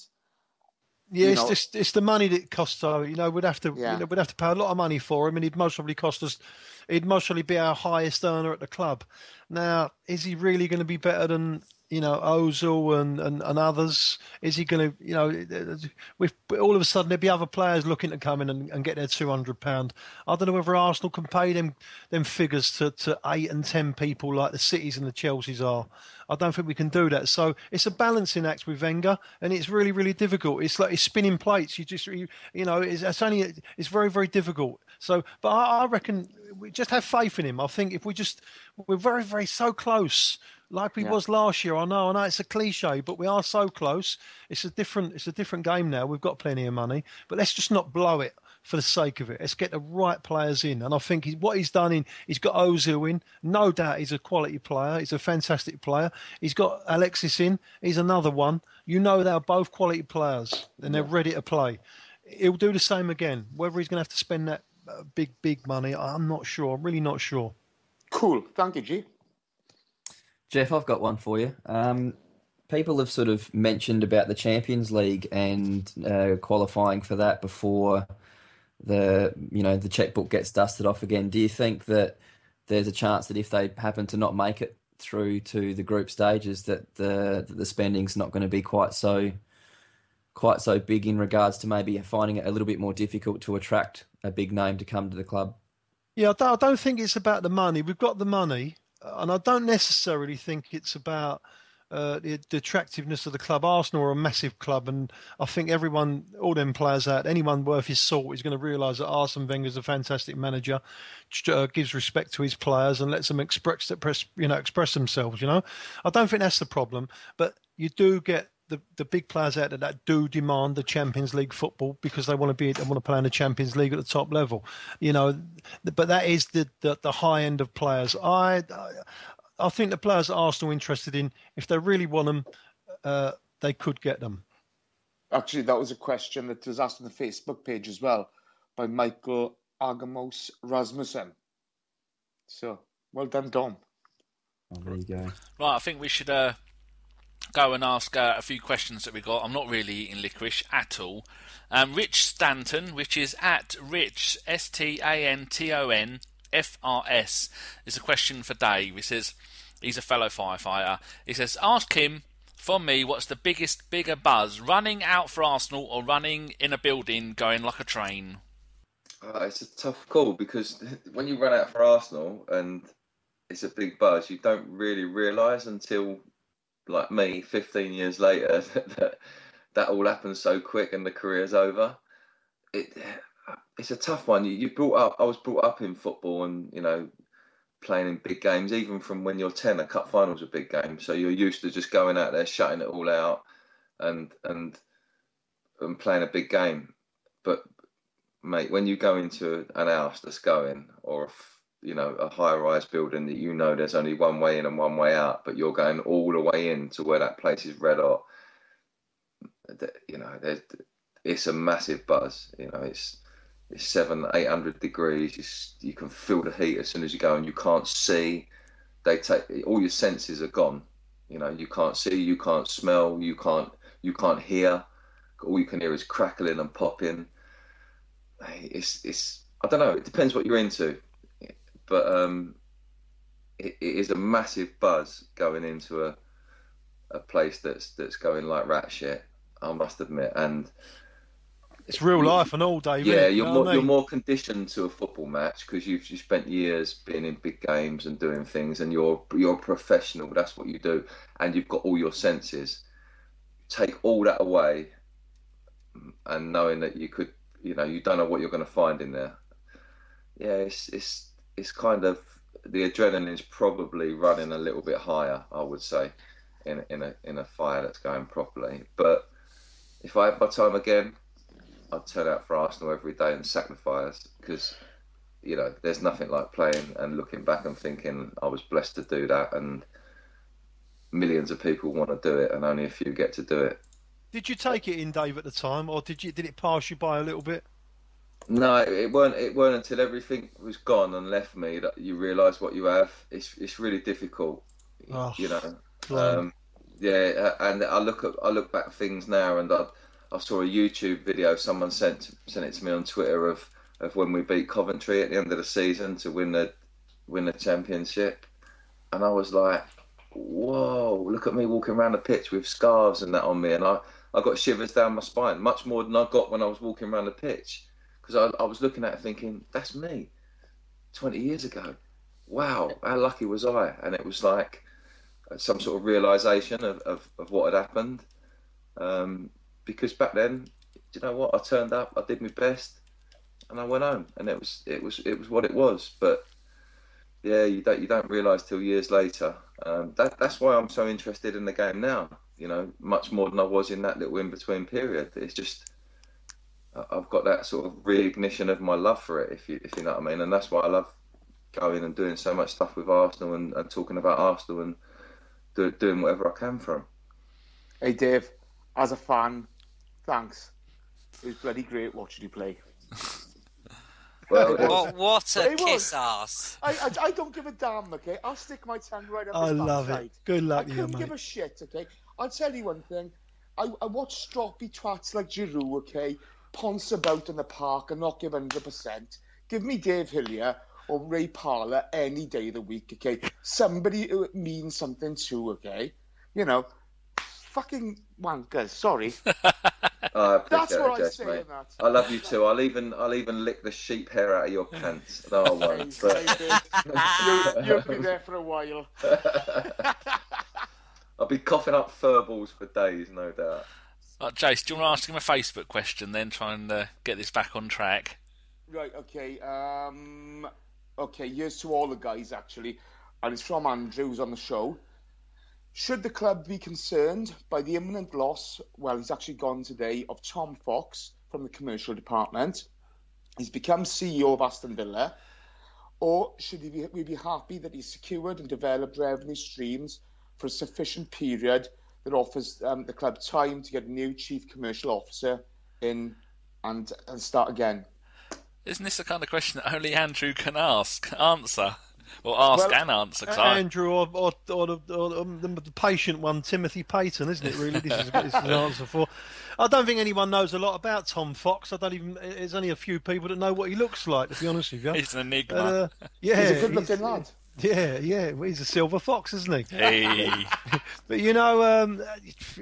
S3: Yeah, it's the money that it costs. So we'd have to we'd have to pay a lot of money for him, and he'd most probably cost us. He'd most probably be our highest earner at the club. Now, is he really going to be better than Ozil and others? Is he going to with all of a sudden there'd be other players looking to come in and get their £200? I don't know whether Arsenal can pay them figures to 8 and 10 people like the Cities and the Chelseas are. I don't think we can do that. So it's a balancing act with Wenger, and it's really, really difficult. It's like spinning plates. It's very, very difficult. So, but I reckon we just have faith in him. I think if we're very, very so close, like we was last year. I know it's a cliche, but we are so close. It's a different game now. We've got plenty of money, but let's just not blow it for the sake of it. Let's get the right players in. And I think what he's done he's got Ozil in. No doubt he's a quality player. He's a fantastic player. He's got Alexis in. He's another one. They're both quality players and they're ready to play. He'll do the same again. Whether he's going to have to spend that big money, I'm not sure. I'm really not sure.
S4: Cool. Thank you, G.
S5: Geoff, I've got one for you. People have sort of mentioned about the Champions League and qualifying for that before the checkbook gets dusted off again. Do you think that there's a chance that if they happen to not make it through to the group stages, that the spending's not going to be quite so big in regards to maybe finding it a little bit more difficult to attract a big name to come to the club?
S3: Yeah, I don't think it's about the money. We've got the money, and I don't necessarily think it's about the attractiveness of the club. Arsenal are a massive club, and I think all them players anyone worth his salt is going to realise that Arsene Wenger is a fantastic manager, gives respect to his players and lets them express themselves. I don't think that's the problem, but you do get the big players out there that do demand the Champions League football because they want to play in the Champions League at the top level. But that is the high end of players. I think the players that Arsenal are interested in, if they really want them, they could get them.
S4: Actually, that was a question that was asked on the Facebook page as well by Michael Agamos Rasmussen. So, well done, Dom.
S5: Oh, there you go.
S2: Right, I think we should go and ask a few questions that we got. I'm not really eating licorice at all. Rich Stanton, which is at Rich STANTON FRS, is a question for Dave. He says he's a fellow firefighter. He says, ask him, for me, what's the bigger buzz, running out for Arsenal or running in a building going like a train?
S6: It's a tough call because when you run out for Arsenal and it's a big buzz, you don't really realise until, like me, 15 years later, that all happens so quick and the career's over. It's a tough one. I was brought up in football and, playing in big games, even from when you're 10, a cup final's a big game. So you're used to just going out there, shutting it all out and playing a big game. But mate, when you go into an house that's going, or a high-rise building that there's only one way in and one way out, but you're going all the way in to where that place is red hot. It's a massive buzz. It's 700-800 degrees. You can feel the heat as soon as you go, and you can't see. All your senses are gone. You can't see, you can't smell, you can't hear. All you can hear is crackling and popping. It's I don't know. It depends what you're into, but it is a massive buzz going into a place that's going like rat shit, I must admit. And
S3: it's real life and all, David.
S6: Yeah, you're more conditioned to a football match because you've spent years being in big games and doing things, and you're a professional. That's what you do, and you've got all your senses. Take all that away, and knowing that you could, you don't know what you're going to find in there. Yeah, it's kind of, the adrenaline's probably running a little bit higher, I would say, in a fire that's going properly. But if I had my time again, I'd turn out for Arsenal every day and sacrifice, because there's nothing like playing and looking back and thinking I was blessed to do that, and millions of people want to do it and only a few get to do it.
S3: Did you take it in, Dave, at the time, or did it pass you by a little bit?
S6: No, it weren't until everything was gone and left me that you realise what you have. It's really difficult,
S3: Oh,
S6: yeah. And I look back at things now, and I saw a YouTube video someone sent it to me on Twitter of when we beat Coventry at the end of the season to win the championship, and I was like, whoa, look at me walking around the pitch with scarves and that on me, and I got shivers down my spine, much more than I got when I was walking around the pitch, because I was looking at it thinking, that's me 20 years ago. Wow, how lucky was I? And it was like some sort of realisation of what had happened. Because back then, you know what? I turned up, I did my best, and I went home, and it was what it was. But yeah, you don't realise till years later. That's why I'm so interested in the game now. Much more than I was in that little in between period. It's just I've got that sort of reignition of my love for it, if you know what I mean, and that's why I love going and doing so much stuff with Arsenal and talking about Arsenal and doing whatever I can for them.
S4: Hey Dave, as a fan, thanks. It was bloody great watching you play.
S1: Well, what a kiss ass.
S4: I don't give a damn, okay? I'll stick my tongue right up his
S3: I love
S4: backside.
S3: it. Good luck to you,
S4: couldn't
S3: mate.
S4: give a shit, okay? I'll tell you one thing. I watch stroppy twats like Giroud, okay, ponce about in the park and not give 100%. Give me Dave Hillier or Ray Parlour any day of the week, okay? Somebody who it means something to, okay? Fucking wankers, sorry. That's what I say in that.
S6: I love you too. I'll even lick the sheep hair out of your pants. No, I won't. But...
S4: You'll be there for a while.
S6: I'll be coughing up fur balls for days, no doubt.
S2: Jace, do you want to ask him a Facebook question then? Try and get this back on track.
S4: Right, okay. Okay, here's to all the guys, actually. And it's from Andrew, who's on the show. Should the club be concerned by the imminent loss, well, he's actually gone today, of Tom Fox from the commercial department? He's become CEO of Aston Villa. Or should we be happy that he's secured and developed revenue streams for a sufficient period that offers the club time to get a new chief commercial officer in and start again?
S2: Isn't this the kind of question that only Andrew can answer? Or ask and answer.
S3: Andrew or the patient one, Timothy Payton, isn't it, really? This is an answer for. I don't think anyone knows a lot about Tom Fox. There's only a few people that know what he looks like, to be honest with you.
S2: He's an enigma.
S4: Yeah, he's a good-looking lad.
S3: Yeah. Well, he's a silver fox, isn't he?
S2: Hey.
S3: But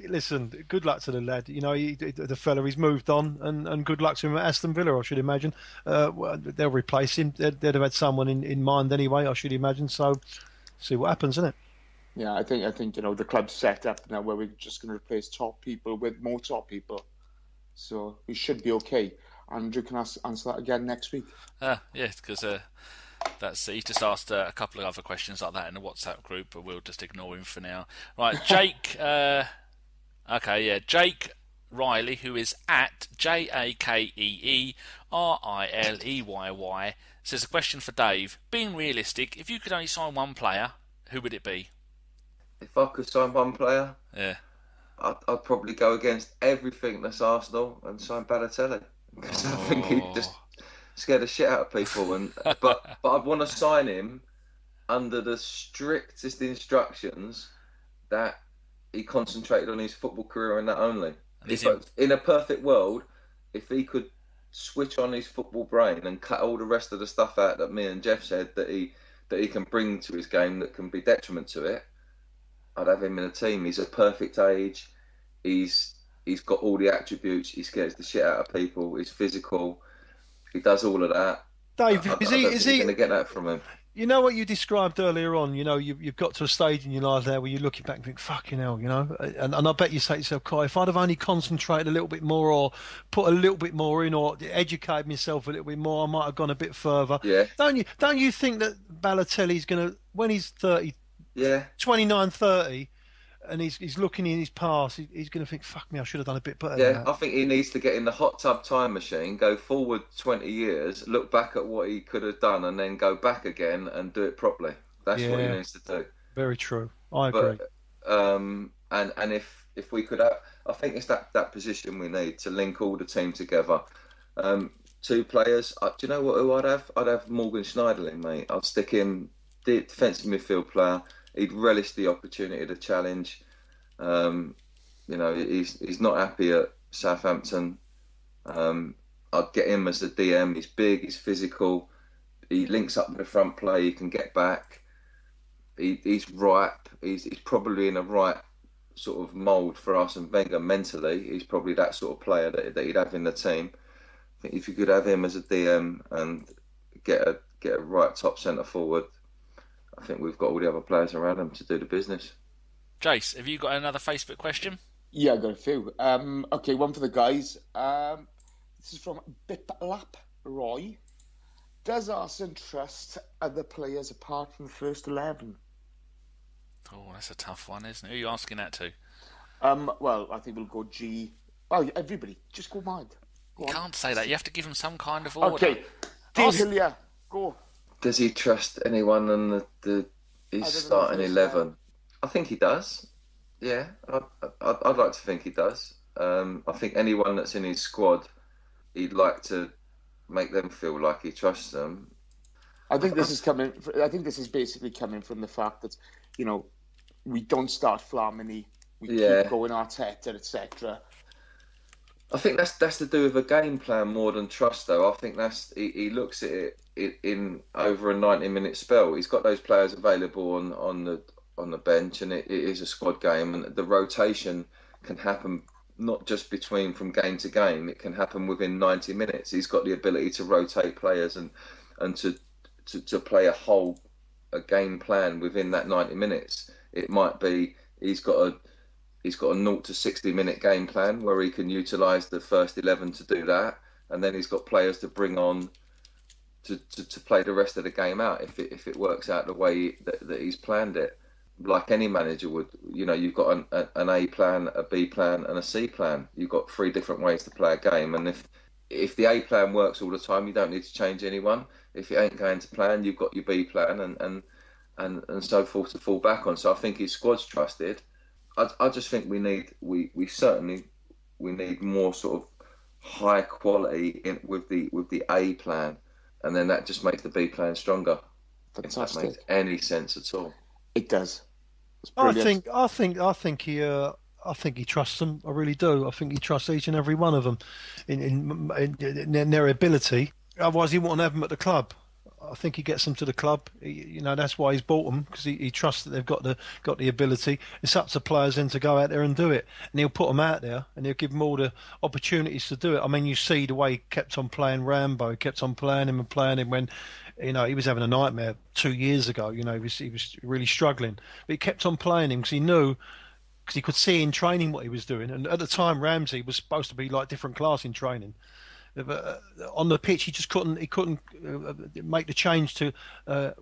S3: listen. Good luck to the lad. The fella. He's moved on, and good luck to him at Aston Villa. I should imagine. They'll replace him. They'd have had someone in mind anyway. I should imagine. So, see what happens, isn't it?
S4: Yeah, I think the club's set up now where we're just going to replace top people with more top people. So we should be okay. Andrew can answer that again next week.
S2: Yeah, because. He just asked a couple of other questions like that in the WhatsApp group, but we'll just ignore him for now. Right, Jake. Jake Riley, who is at JAKEERILEYY, says a question for Dave. Being realistic, if you could only sign one player, who would it be?
S6: If I could sign one player,
S2: Yeah.
S6: I'd probably go against everything that's Arsenal and sign Balotelli, because I think he'd just scare the shit out of people. But I'd want to sign him under the strictest instructions that he concentrated on his football career and that only. In a perfect world, if he could switch on his football brain and cut all the rest of the stuff out that me and Geoff said that he can bring to his game that can be detriment to it, I'd have him in a team. He's a perfect age. He's got all the attributes. He scares the shit out of people. He's physical. He does all of that.
S3: Dave, is he
S6: going to get that from him?
S3: You know what you described earlier on. You know, you've got to a stage in your life there where you're looking back and think, "Fucking hell," you know. And I bet you say to yourself, "Kai, if I'd have only concentrated a little bit more, or put a little bit more in, or educated myself a little bit more, I might have gone a bit further."
S6: Yeah.
S3: Don't you think that Balotelli's going to, when he's 30, 29, 30, and he's looking in his past, he's going to think, "Fuck me, I should have done a bit better."
S6: Yeah,
S3: than that.
S6: I think he needs to get in the hot tub time machine, go forward 20 years, look back at what he could have done, and then go back again and do it properly. That's what he needs to do.
S3: Very true. I agree.
S6: And if we could have, I think it's that position we need to link all the team together. Two players. Do you know who I'd have? I'd have Morgan Schneiderlin, mate. I'd stick him defensive midfield player. He'd relish the opportunity to challenge. You know, he's not happy at Southampton. I'd get him as a DM. He's big, he's physical. He links up with the front play. He can get back. He's ripe. He's probably in the right sort of mould for Arsene Wenger mentally. He's probably that sort of player that he'd have in the team. I think if you could have him as a DM and get a right top centre forward, I think we've got all the other players around him to do the business.
S2: Jace, have you got another Facebook question?
S4: Yeah, I got a few. Okay, one for the guys. This is from Biplap Roy. Does Arsene trust other players apart from the first 11?
S2: Oh, that's a tough one, isn't it? Who are you asking that to?
S4: Well, I think we'll go G. Oh, everybody, just go mad.
S2: You can't say that. You have to give him some kind of order.
S4: Okay, Dave Hillier, go.
S6: Does he trust anyone in his starting 11? I think he does. Yeah, I'd like to think he does. I think anyone that's in his squad, he'd like to make them feel like he trusts them.
S4: I think this is basically coming from the fact that, you know, we don't start Flamini, we keep going Arteta, etc.
S6: I think that's to do with a game plan more than trust, though. I think he looks at it in over a 90-minute spell. He's got those players available on the bench, and it is a squad game, and the rotation can happen not just from game to game. It can happen within 90 minutes. He's got the ability to rotate players and to play a game plan within that 90 minutes. It might be he's got a 0 to 60 minute game plan where he can utilise the first 11 to do that, and then he's got players to bring on to play the rest of the game out if it works out the way that he's planned it. Like any manager would, you know, you've got an A plan, a B plan, and a C plan. You've got 3 different ways to play a game, and if the A plan works all the time, you don't need to change anyone. If it ain't going to plan, you've got your B plan and so forth to fall back on. So I think his squad's trusted. I just think we need more sort of high quality with the A plan, and then that just makes the B plan stronger.
S4: Fantastic.
S6: If that makes any sense at all.
S4: It does.
S3: I think he trusts them. I really do. I think he trusts each and every one of them in their ability. Otherwise, he wouldn't have them at the club. I think he gets them to the club. You know, that's why he's bought them, because he trusts that they've got the ability. It's up to players then to go out there and do it, and he'll put them out there and he'll give them all the opportunities to do it. I mean, you see the way he kept on playing Rambo. He kept on playing him when, you know, he was having a nightmare 2 years ago. You know, he was really struggling, but he kept on playing him because he knew. Because he could see in training what he was doing, and at the time Ramsey was supposed to be like different class in training. On the pitch, he just couldn't make the change to.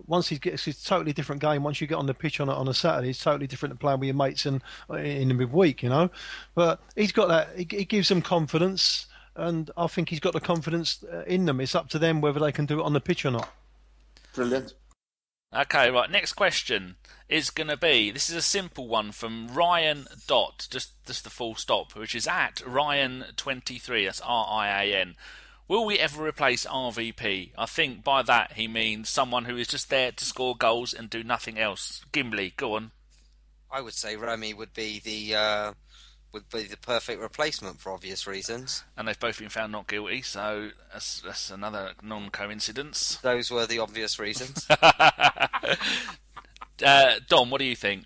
S3: Once he gets, it's a totally different game. Once you get on the pitch on a Saturday, it's totally different to playing with your mates in the midweek, But he's got that. He gives them confidence, and I think he's got the confidence in them. It's up to them whether they can do it on the pitch or not.
S4: Brilliant.
S2: Okay, right. Next question is going to be, this is a simple one from Ryan Dot, just the full stop, which is at Ryan23. That's RIAN. Will we ever replace RVP? I think by that he means someone who is just there to score goals and do nothing else. Gimli, go on.
S1: I would say Remy would be the perfect replacement for obvious reasons.
S2: And they've both been found not guilty, so that's another non-coincidence.
S1: Those were the obvious reasons.
S2: Dom, what do you think?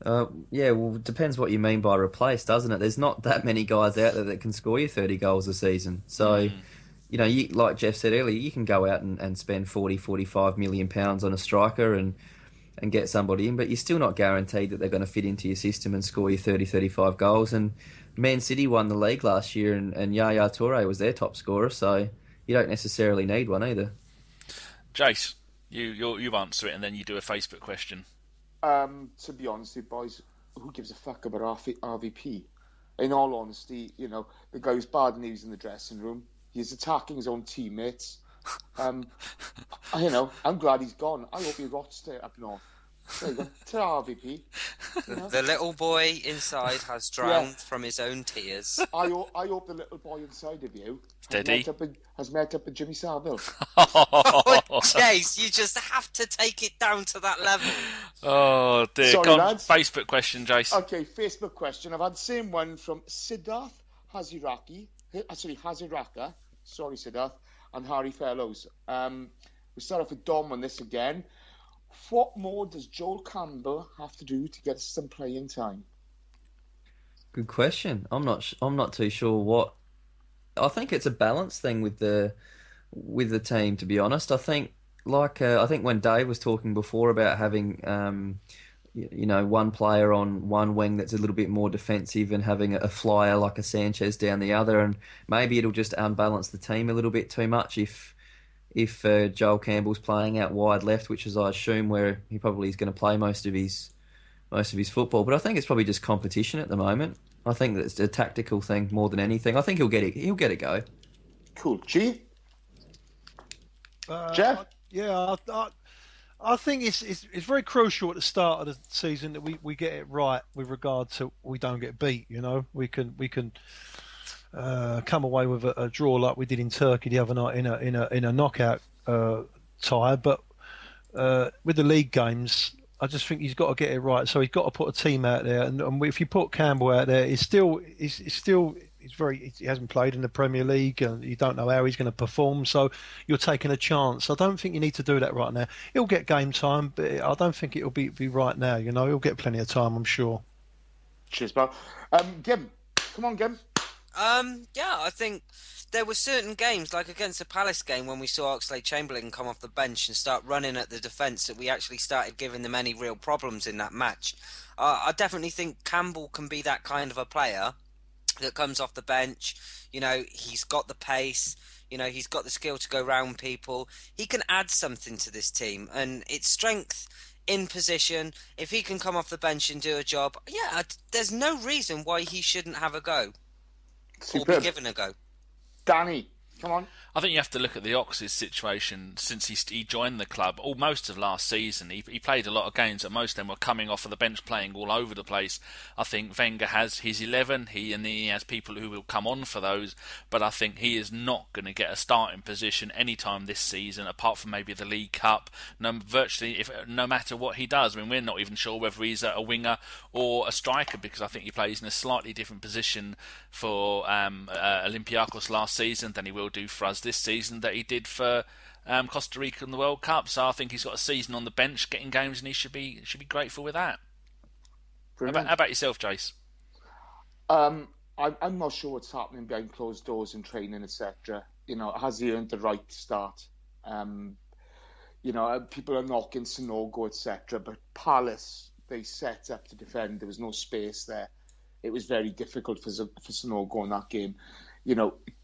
S5: Yeah, well, it depends what you mean by replace, doesn't it? There's not that many guys out there that can score you 30 goals a season. So, you, like Geoff said earlier, you can go out and spend 40, 45 million pounds on a striker and get somebody in, but you're still not guaranteed that they're going to fit into your system and score you 30, 35 goals. And Man City won the league last year, and Yaya Toure was their top scorer, so you don't necessarily need one either.
S2: Jace, you answer it, and then you do a Facebook question.
S4: To be honest with you, boys, who gives a fuck about RVP? In all honesty, the guy was bad news in the dressing room. He's attacking his own teammates. I'm glad he's gone. I hope he rots it up north. There you go. To RVP.
S1: The little boy inside has drowned from his own tears.
S4: I hope the little boy inside of you has met up with Jimmy Savile.
S1: Chase, you just have to take it down to that level.
S2: Oh dear.
S4: Sorry,
S2: Go on,
S4: lads.
S2: Facebook question, Jace.
S4: Okay, Facebook question. I've had the same one from Siddharth Haziraka. Sorry, Siddharth. And Harry Fellows. We start off with Dom on this again. What more does Joel Campbell have to do to get some playing time?
S5: Good question. I'm not too sure what. I think it's a balance thing with the team. To be honest, I think when Dave was talking before about having one player on one wing that's a little bit more defensive and having a flyer like a Sanchez down the other, and maybe it'll just unbalance the team a little bit too much if Joel Campbell's playing out wide left, which is I assume where he probably is going to play most of his football. But I think it's probably just competition at the moment. I think that it's a tactical thing more than anything. I think he'll get a go.
S4: Cool. G? Geoff?
S3: I think it's very crucial at the start of the season that we get it right with regard to we don't get beat. We can come away with a draw like we did in Turkey the other night in a knockout tie. But with the league games, I just think he's got to get it right. So he's got to put a team out there, and if you put Campbell out there, he hasn't played in the Premier League, and you don't know how he's going to perform. So you're taking a chance. I don't think you need to do that right now. He'll get game time, but I don't think it'll be right now. He'll get plenty of time, I'm sure.
S4: Cheers, pal. Gim, come on, Gim.
S1: I think there were certain games, like against the Palace game, when we saw Oxlade-Chamberlain come off the bench and start running at the defence, that we actually started giving them any real problems in that match. I definitely think Campbell can be that kind of a player that comes off the bench. He's got the pace. He's got the skill to go round people. He can add something to this team, and it's strength in position. If he can come off the bench and do a job, there's no reason why he shouldn't have a go.
S4: Superb.
S1: Or be given a go.
S4: Danny, come on.
S2: I think you have to look at the Ox's situation since he joined the club. Most of last season, he played a lot of games, and most of them were coming off of the bench playing all over the place. I think Wenger has his 11, he has people who will come on for those, but I think he is not going to get a starting position anytime this season, apart from maybe the League Cup. No matter what he does. I mean, we're not even sure whether he's a winger or a striker, because I think he plays in a slightly different position for Olympiacos last season than he will do for us this season, that he did for Costa Rica in the World Cup. So I think he's got a season on the bench getting games, and he should be grateful with that. How about yourself, Jace?
S4: I'm not sure what's happening behind closed doors in training, etc. Has he earned the right to start? People are knocking Sanogo, etc. But Palace, they set up to defend. There was no space there. It was very difficult for Sanogo in that game.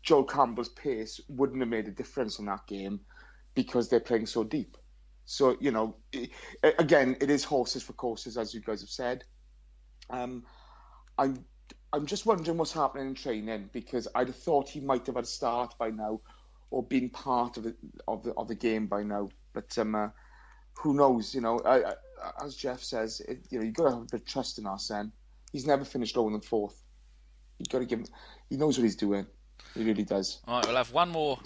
S4: Joel Campbell's pace wouldn't have made a difference in that game because they're playing so deep. So, again, it is horses for courses, as you guys have said. I'm just wondering what's happening in training, because I'd have thought he might have had a start by now or been part of the game by now. But who knows? As Geoff says, you've got to have a bit of trust in Arsene. He's never finished lower than fourth. You've got to give him. He knows what he's doing. He really does.
S2: All right, we'll have one more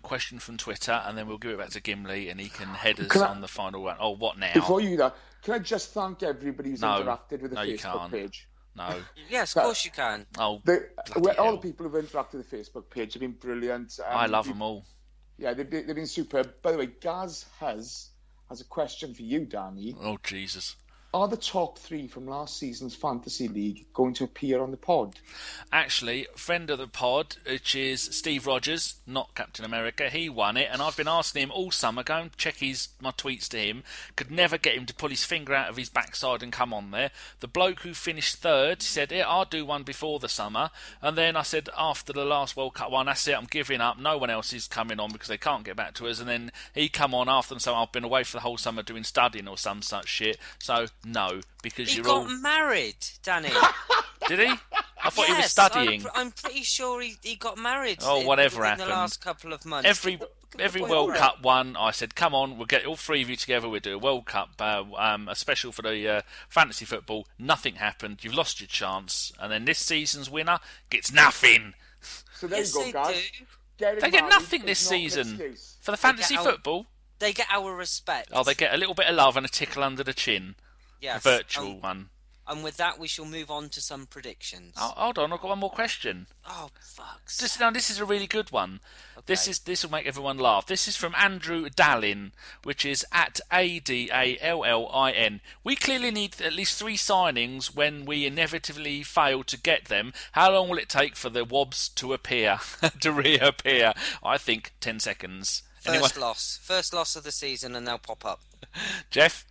S2: question from Twitter, and then we'll give it back to Gimli, and he can head us on the final one. Oh, what now?
S4: Before you do that, can I just thank everybody who's interacted with the Facebook page?
S2: No.
S1: Yes, of course you can.
S2: Oh,
S4: all the people who've interacted with the Facebook page have been brilliant.
S2: I love them all.
S4: Yeah, they've been superb. By the way, Gaz has a question for you, Danny.
S2: Oh, Jesus.
S4: Are the top three from last season's Fantasy League going to appear on the pod?
S2: Actually, friend of the pod, which is Steve Rogers, not Captain America, he won it, and I've been asking him all summer, go and check my tweets to him, could never get him to pull his finger out of his backside and come on there. The bloke who finished third said, yeah, I'll do one before the summer, and then I said, after the last World Cup one, that's it, I'm giving up, no one else is coming on because they can't get back to us, and then he come on after, and so I've been away for the whole summer doing studying or some such shit, so no, because
S1: he got married, Danny.
S2: Did he? I thought he was studying.
S1: I'm pretty sure he got married.
S2: Oh, whatever
S1: in
S2: happened.
S1: the last couple of months.
S2: Every World Cup one, I said, come on, we'll get all three of you together, we'll do a World Cup, a special for the fantasy football. Nothing happened. You've lost your chance. And then this season's winner gets nothing.
S4: So there you go, guys.
S2: They get nothing this season. For the fantasy football.
S1: They get our respect.
S2: Oh, they get a little bit of love and a tickle under the chin.
S1: Yes.
S2: A virtual one.
S1: And with that, we shall move on to some predictions.
S2: Oh, hold on, I've got one more question.
S1: Oh, fuck.
S2: This is a really good one.
S1: Okay.
S2: This will make everyone laugh. This is from Andrew Dallin, which is at ADALLIN. We clearly need at least 3 signings when we inevitably fail to get them. How long will it take for the Wobbs to appear, to reappear? I think 10 seconds.
S1: First loss of the season, and they'll pop up.
S2: Geoff?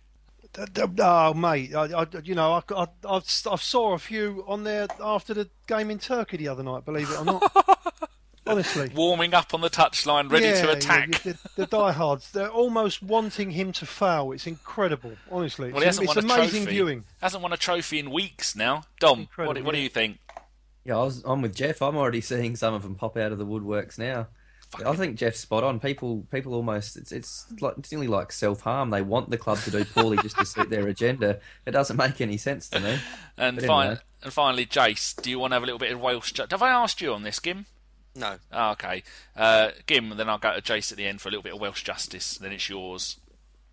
S3: Oh, mate, I saw a few on there after the game in Turkey the other night, believe it or not. Honestly.
S2: Warming up on the touchline, ready to attack.
S3: Yeah, the diehards, they're almost wanting him to foul. It's incredible, honestly.
S2: Well,
S3: it's amazing viewing.
S2: Hasn't won a trophy in weeks now. Dom, what do you think?
S5: Yeah, I'm with Geoff. I'm already seeing some of them pop out of the woodworks now. I think Geoff's spot on. People almost it's nearly like self-harm. They want the club to do poorly just to suit their agenda. It doesn't make any sense to me.
S2: And finally, Jace, do you want to have a little bit of Welsh? Have I asked you on this, Gim?
S1: No.
S2: Oh, okay. Gim, then I'll go to Jace at the end for a little bit of Welsh justice. Then it's yours.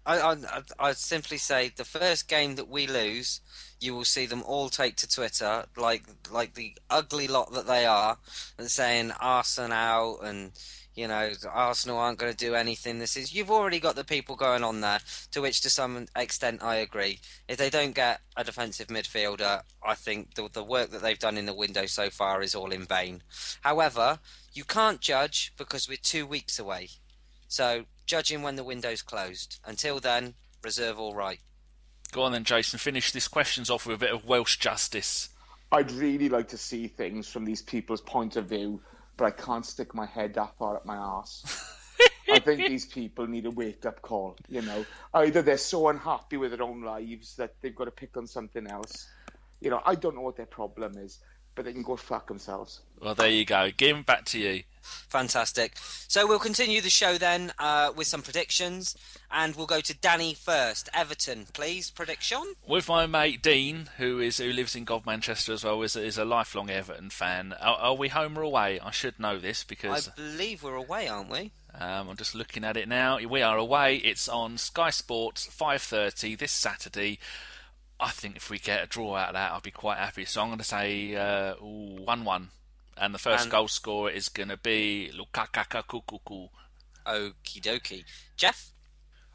S1: I'd simply say the first game that we lose, you will see them all take to Twitter like the ugly lot that they are, and saying Arsenal and Arsenal aren't going to do anything. You've already got the people going on there, to which to some extent I agree. If they don't get a defensive midfielder, I think the work that they've done in the window so far is all in vain. However, you can't judge because we're 2 weeks away. So judging when the window's closed. Until then, reserve all right.
S2: Go on then, Jason. Finish these questions off with a bit of Welsh justice.
S4: I'd really like to see things from these people's point of view, but I can't stick my head that far up my arse. I think these people need a wake-up call, Either they're so unhappy with their own lives that they've got to pick on something else. I don't know what their problem is, but they can go fuck themselves.
S2: Well, there you go. Give back to you.
S1: Fantastic. So we'll continue the show then with some predictions, and we'll go to Danny first. Everton, please, prediction.
S2: With my mate Dean, who lives in God Manchester as well, is a lifelong Everton fan. Are we home or away? I should know this because
S1: I believe we're away, aren't we?
S2: I'm just looking at it now. We are away. It's on Sky Sports 5:30 this Saturday. I think if we get a draw out of that, I'll be quite happy. So I'm going to say 1-1. And the first goal scorer is going to be Lukaku.
S1: Okie dokie. Geoff?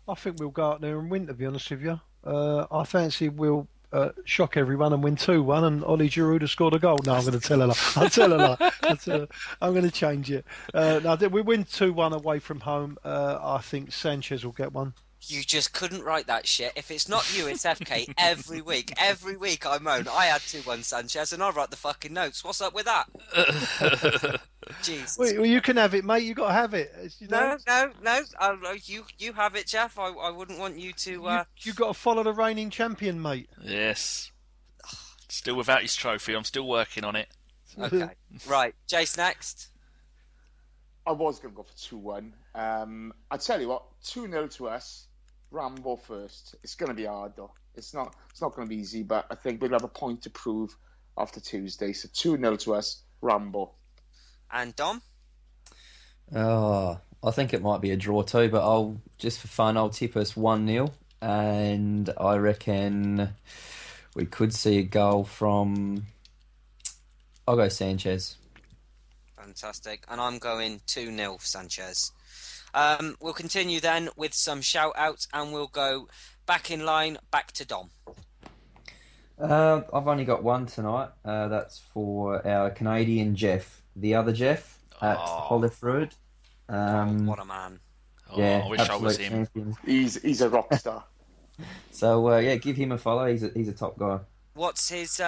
S3: I think we'll go out there and win, to be honest with you. I fancy we'll shock everyone and win 2-1, and Ollie Giroud has scored a goal. No, I'm going to tell her that. I'll tell her that. I'm going to change it. No, we win 2-1 away from home. I think Sanchez will get one.
S1: You just couldn't write that shit. If it's not you, it's FK every week. Every week I moan, I had 2-1 Sanchez, and I write the fucking notes. What's up with that? Jesus.
S3: Well, you can have it, mate. You got to have it.
S1: No. You have it, Geoff. I wouldn't want you to.
S3: You got to follow the reigning champion, mate.
S2: Yes. Still without his trophy. I'm still working on it.
S1: Okay. Right. Jace next.
S4: I was going to go for 2-1. I tell you what, 2-0 to us. Rambo first. It's going to be hard though. It's not going to be easy, but I think we'll have a point to prove after Tuesday. So 2-0 to us. Rambo.
S1: And Dom.
S5: Oh, I think it might be a draw too, but just for fun, I'll tip us 1-0, and I reckon we could see a goal from. I'll go Sanchez.
S1: Fantastic. And I'm going 2-0 Sanchez. We'll continue then with some shout outs, and we'll go back in line, back to Dom.
S5: I've only got one tonight. That's for our Canadian Geoff, the other Geoff at Hollifrud.
S1: What a man!
S5: Yeah,
S2: I wish I was him.
S5: champion.
S4: He's a rock star.
S5: So give him a follow. He's a top guy.
S1: What's his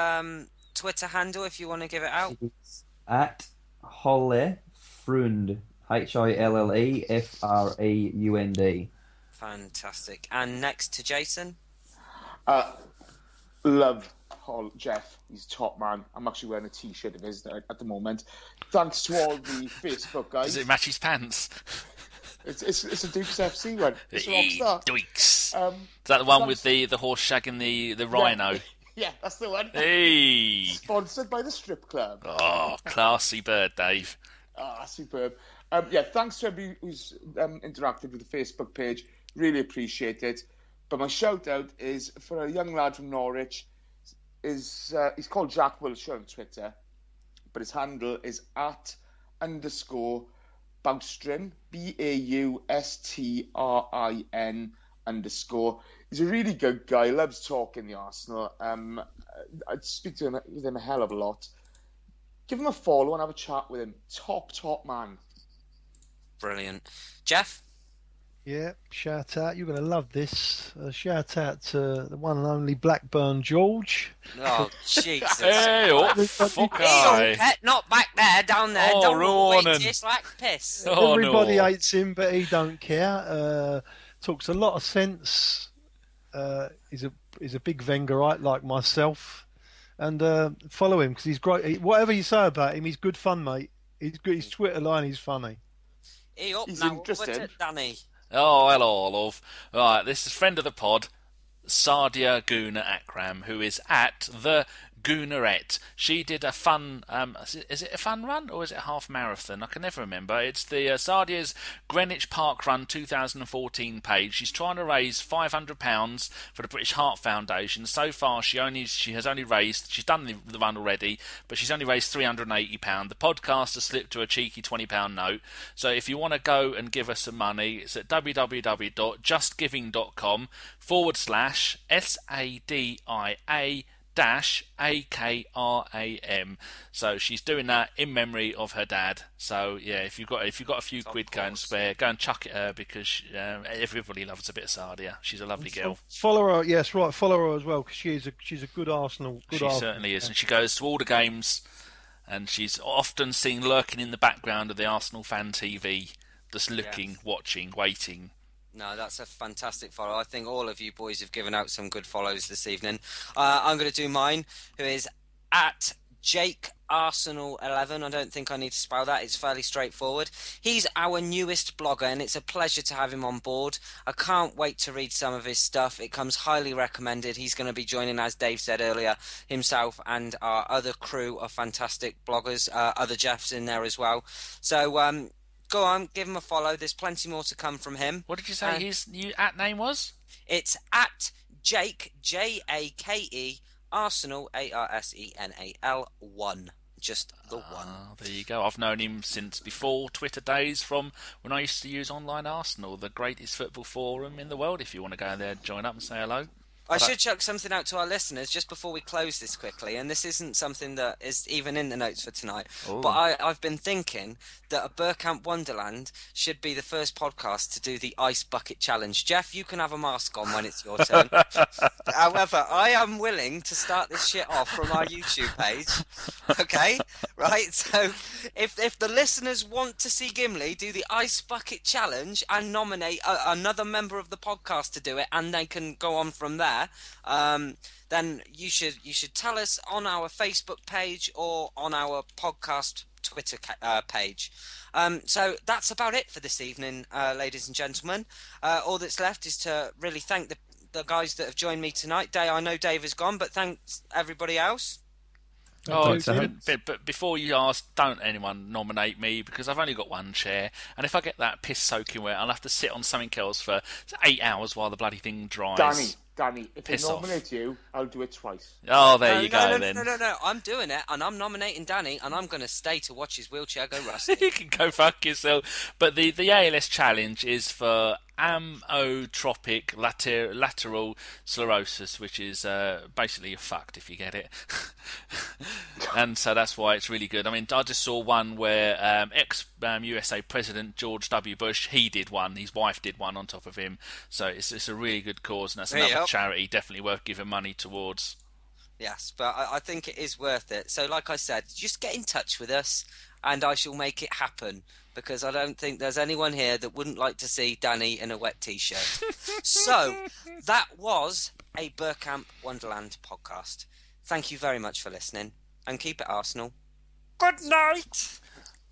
S1: Twitter handle if you want to give it out?
S5: It's at Hollefrund. HILLEFREUND.
S1: Fantastic. And next to Jason.
S4: Love Geoff. He's top man. I'm actually wearing a T-shirt of his at the moment. Thanks to all the Facebook guys.
S2: Does it match his pants?
S4: It's a Dukes FC one. It's a rock star.
S2: Dukes. Is that the one with the horse shagging the rhino?
S4: Yeah, that's the one.
S2: Hey.
S4: Sponsored by the strip club.
S2: Oh, classy bird, Dave.
S4: Superb. Thanks to everybody who's interacted with the Facebook page. Really appreciate it. But my shout out is for a young lad from Norwich. He's called Jack Wilshire on Twitter, but his handle is @_Baustrin, BAUSTRIN_. He's a really good guy. Loves talking the Arsenal. I'd speak to him a hell of a lot. Give him a follow and have a chat with him. Top man.
S1: Brilliant. Geoff?
S3: Yeah, shout out. You're going to love this. Shout out to the one and only Blackburn George.
S1: Oh, Jesus.
S2: Hey, fuck
S1: Not back there, down there. Don't look away, just like piss.
S3: Everybody hates him, but he don't care. Talks a lot of sense. He's a big Wengerite like myself. And follow him because he's great. Whatever you say about him, he's good fun, mate. He's good. His Twitter line, he's funny.
S4: He's interesting.
S1: Danny.
S2: Oh, hello, love. Right, this is friend of the pod, Sadia Guna Akram, who is at the Goonerette. She did a fun, is it a fun run or is it a half marathon? I can never remember. It's the Sadia's Greenwich Park Run 2014 page. She's trying to raise £500 for the British Heart Foundation. So far, she's done the run already, but she's only raised £380. The podcast has slipped to a cheeky £20 note. So if you want to go and give us some money, it's at www.justgiving.com/SADIA-AKRAM. So she's doing that in memory of her dad. So yeah, if you've got a few quid going spare, go and chuck it her because everybody loves a bit of Sadia. She's a lovely girl.
S3: Follow her, yes, right. Follow her as well because she's a good Arsenal.
S2: She certainly is, and she goes to all the games, and she's often seen lurking in the background of the Arsenal fan TV, just looking, watching, waiting.
S1: No, that's a fantastic follow. I think all of you boys have given out some good follows this evening. I'm going to do mine, who is at Jake Arsenal 11. I don't think I need to spell that. It's fairly straightforward. He's our newest blogger, and it's a pleasure to have him on board. I can't wait to read some of his stuff. It comes highly recommended. He's going to be joining, as Dave said earlier, himself and our other crew of fantastic bloggers, other Geoffs in there as well. So, go on, give him a follow. There's plenty more to come from him.
S2: What did you say his new @name was?
S1: It's at Jake, Jake, Arsenal, Arsenal 1. Just the one.
S2: There you go. I've known him since before Twitter days, from when I used to use Online Arsenal, the greatest football forum in the world. If you want to go there, join up and say hello.
S1: I should chuck something out to our listeners just before we close this quickly, and this isn't something that is even in the notes for tonight. Ooh. But I've been thinking that a Bergkamp Wonderland should be the first podcast to do the ice bucket challenge. Geoff, you can have a mask on when it's your turn. However, I am willing to start this shit off from our YouTube page, okay? right? So if the listeners want to see Gimli do the ice bucket challenge and nominate another member of the podcast to do it, and they can go on from there, then you should tell us on our Facebook page or on our podcast Twitter page. So that's about it for this evening, ladies and gentlemen. All that's left is to really thank the guys that have joined me tonight. I know Dave is gone, but thanks everybody else.
S2: Oh, but before you ask, don't anyone nominate me, because I've only got one chair, and if I get that piss soaking wet, I'll have to sit on something else for 8 hours while the bloody thing dries.
S4: Danny, if I nominate you, I'll do it twice.
S2: Oh, there you go then.
S1: No, I'm doing it, and I'm nominating Danny, and I'm going to stay to watch his wheelchair go rusty.
S2: You can go fuck yourself. But the ALS challenge is for amyotrophic lateral sclerosis, which is basically you're fucked if you get it. And so that's why it's really good. I mean, I just saw one where ex-USA President George W. Bush, he did one. His wife did one on top of him. So it's a really good cause, and that's another charity definitely worth giving money towards.
S1: Yes, but I think it is worth it. So like I said, just get in touch with us and I shall make it happen, because I don't think there's anyone here that wouldn't like to see Danny in a wet T-shirt. So that was a Bergkamp Wonderland podcast. Thank you very much for listening, and keep it Arsenal. Good night.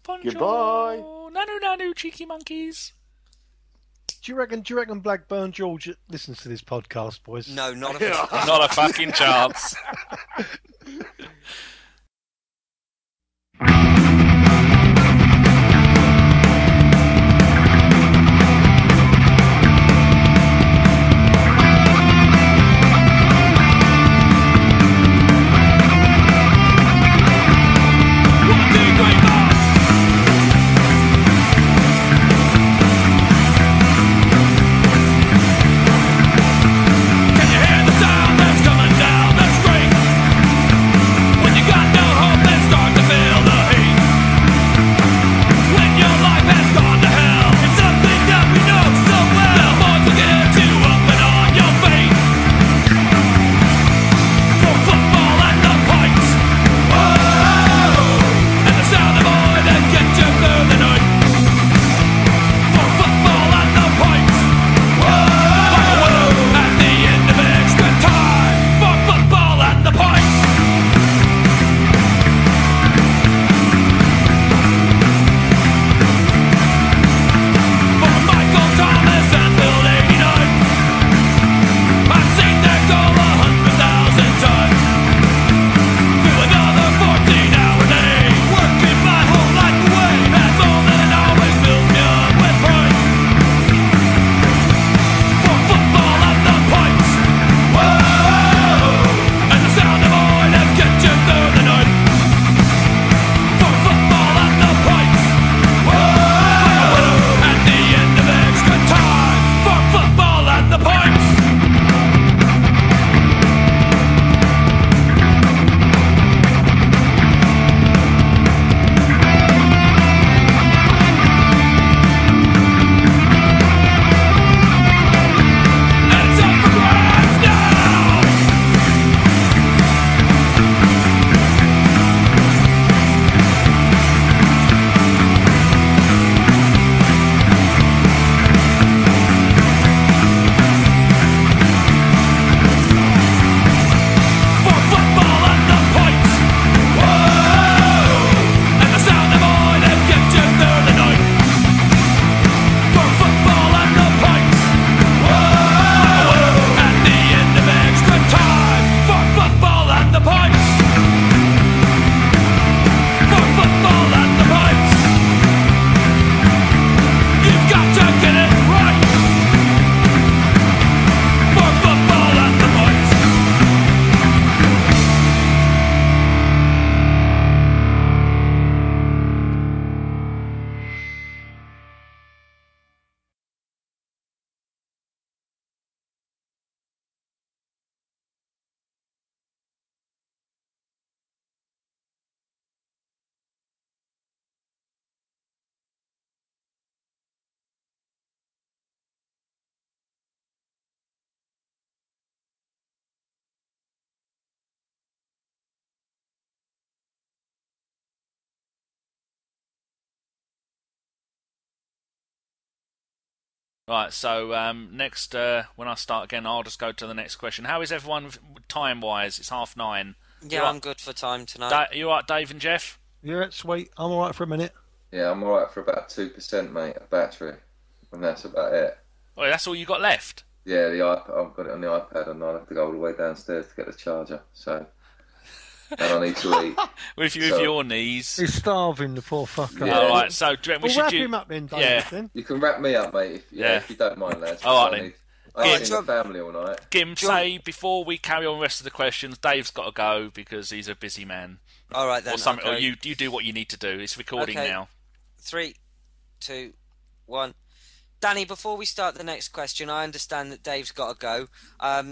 S2: Bonjour.
S4: Goodbye.
S2: Nanu, cheeky monkeys.
S3: Do you reckon Blackburn George listens to this podcast, boys?
S1: No, not
S2: not a fucking chance.
S7: When you got
S2: Right, so next, when I start again, I'll just go to the next question. How is everyone time-wise? It's 9:30.
S1: Yeah, I'm good for time tonight.
S2: You all right, Dave and Geoff?
S3: Yeah, sweet. I'm all right for a minute.
S6: Yeah, I'm alright for about 2%, mate, of battery. And that's about it.
S2: Oh, that's all you got left?
S6: Yeah, the iPad, I've got it on the iPad and I'll have to go all the way downstairs to get the charger. So, and I need to eat.
S2: With your knees.
S3: He's starving, the poor fucker.
S6: Yeah.
S2: All right, so do you reckon we should
S3: wrap him up then, David,
S2: Yeah.
S3: then.
S6: You can wrap me up, mate, if you don't mind, lads.
S2: All right, then.
S6: I ain't seen the family all night.
S2: Gim, say, before we carry on the rest of the questions, Dave's got to go because he's a busy man.
S1: All right, then.
S2: Or something, or you do what you need to do. It's recording now.
S1: 3, 2, 1. Danny, before we start the next question, I understand that Dave's got to go.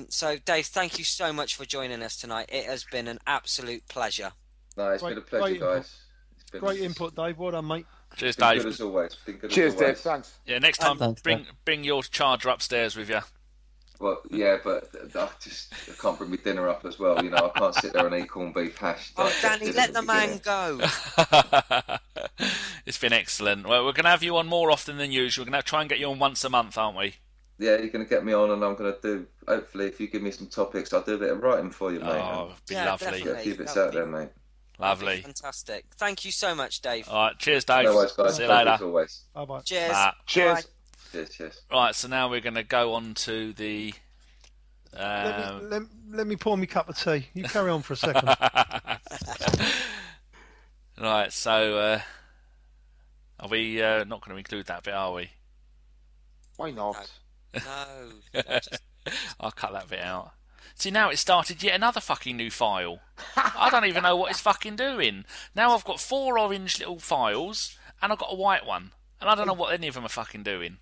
S1: So, Dave, thank you so much for joining us tonight. It has been an absolute pleasure.
S6: No, it's been a pleasure, guys. It's been
S3: Great input, Dave. Well done, mate.
S2: Cheers,
S6: been
S2: Dave.
S6: good as always.
S4: Cheers, Dave. Thanks.
S2: Yeah, next time,
S5: Thanks,
S2: bring your charger upstairs with you.
S6: Well, yeah, but I can't bring my dinner up as well. You know, I can't sit there and eat corned beef hash.
S1: Oh, Danny, let the man go.
S2: It's been excellent. Well, we're going to have you on more often than usual. We're going to try and get you on once a month, aren't we?
S6: Yeah, you're going to get me on, and I'm going to do. Hopefully, if you give me some topics, I'll do a bit of writing for you, mate.
S2: Oh, it'd be lovely.
S1: definitely.
S6: Get a few bits
S1: That would
S6: out there, mate.
S2: Lovely.
S1: Fantastic. Thank you so much, Dave.
S2: All right, cheers, Dave.
S6: No worries, guys.
S2: See you
S6: Pleasure
S2: later.
S6: as always.
S3: Bye-bye.
S1: Cheers.
S4: Cheers.
S1: Bye.
S6: Cheers.
S2: Right, so now we're going to go on to the...
S3: Let me pour me cup of tea. You carry on for a second.
S2: Right, so are we not going to include that bit, are we?
S4: Why not?
S1: No.
S2: I'll cut that bit out. See, now it's started yet another fucking new file. I don't even know what it's fucking doing. Now I've got 4 orange little files, and I've got a white one. And I don't know what any of them are fucking doing.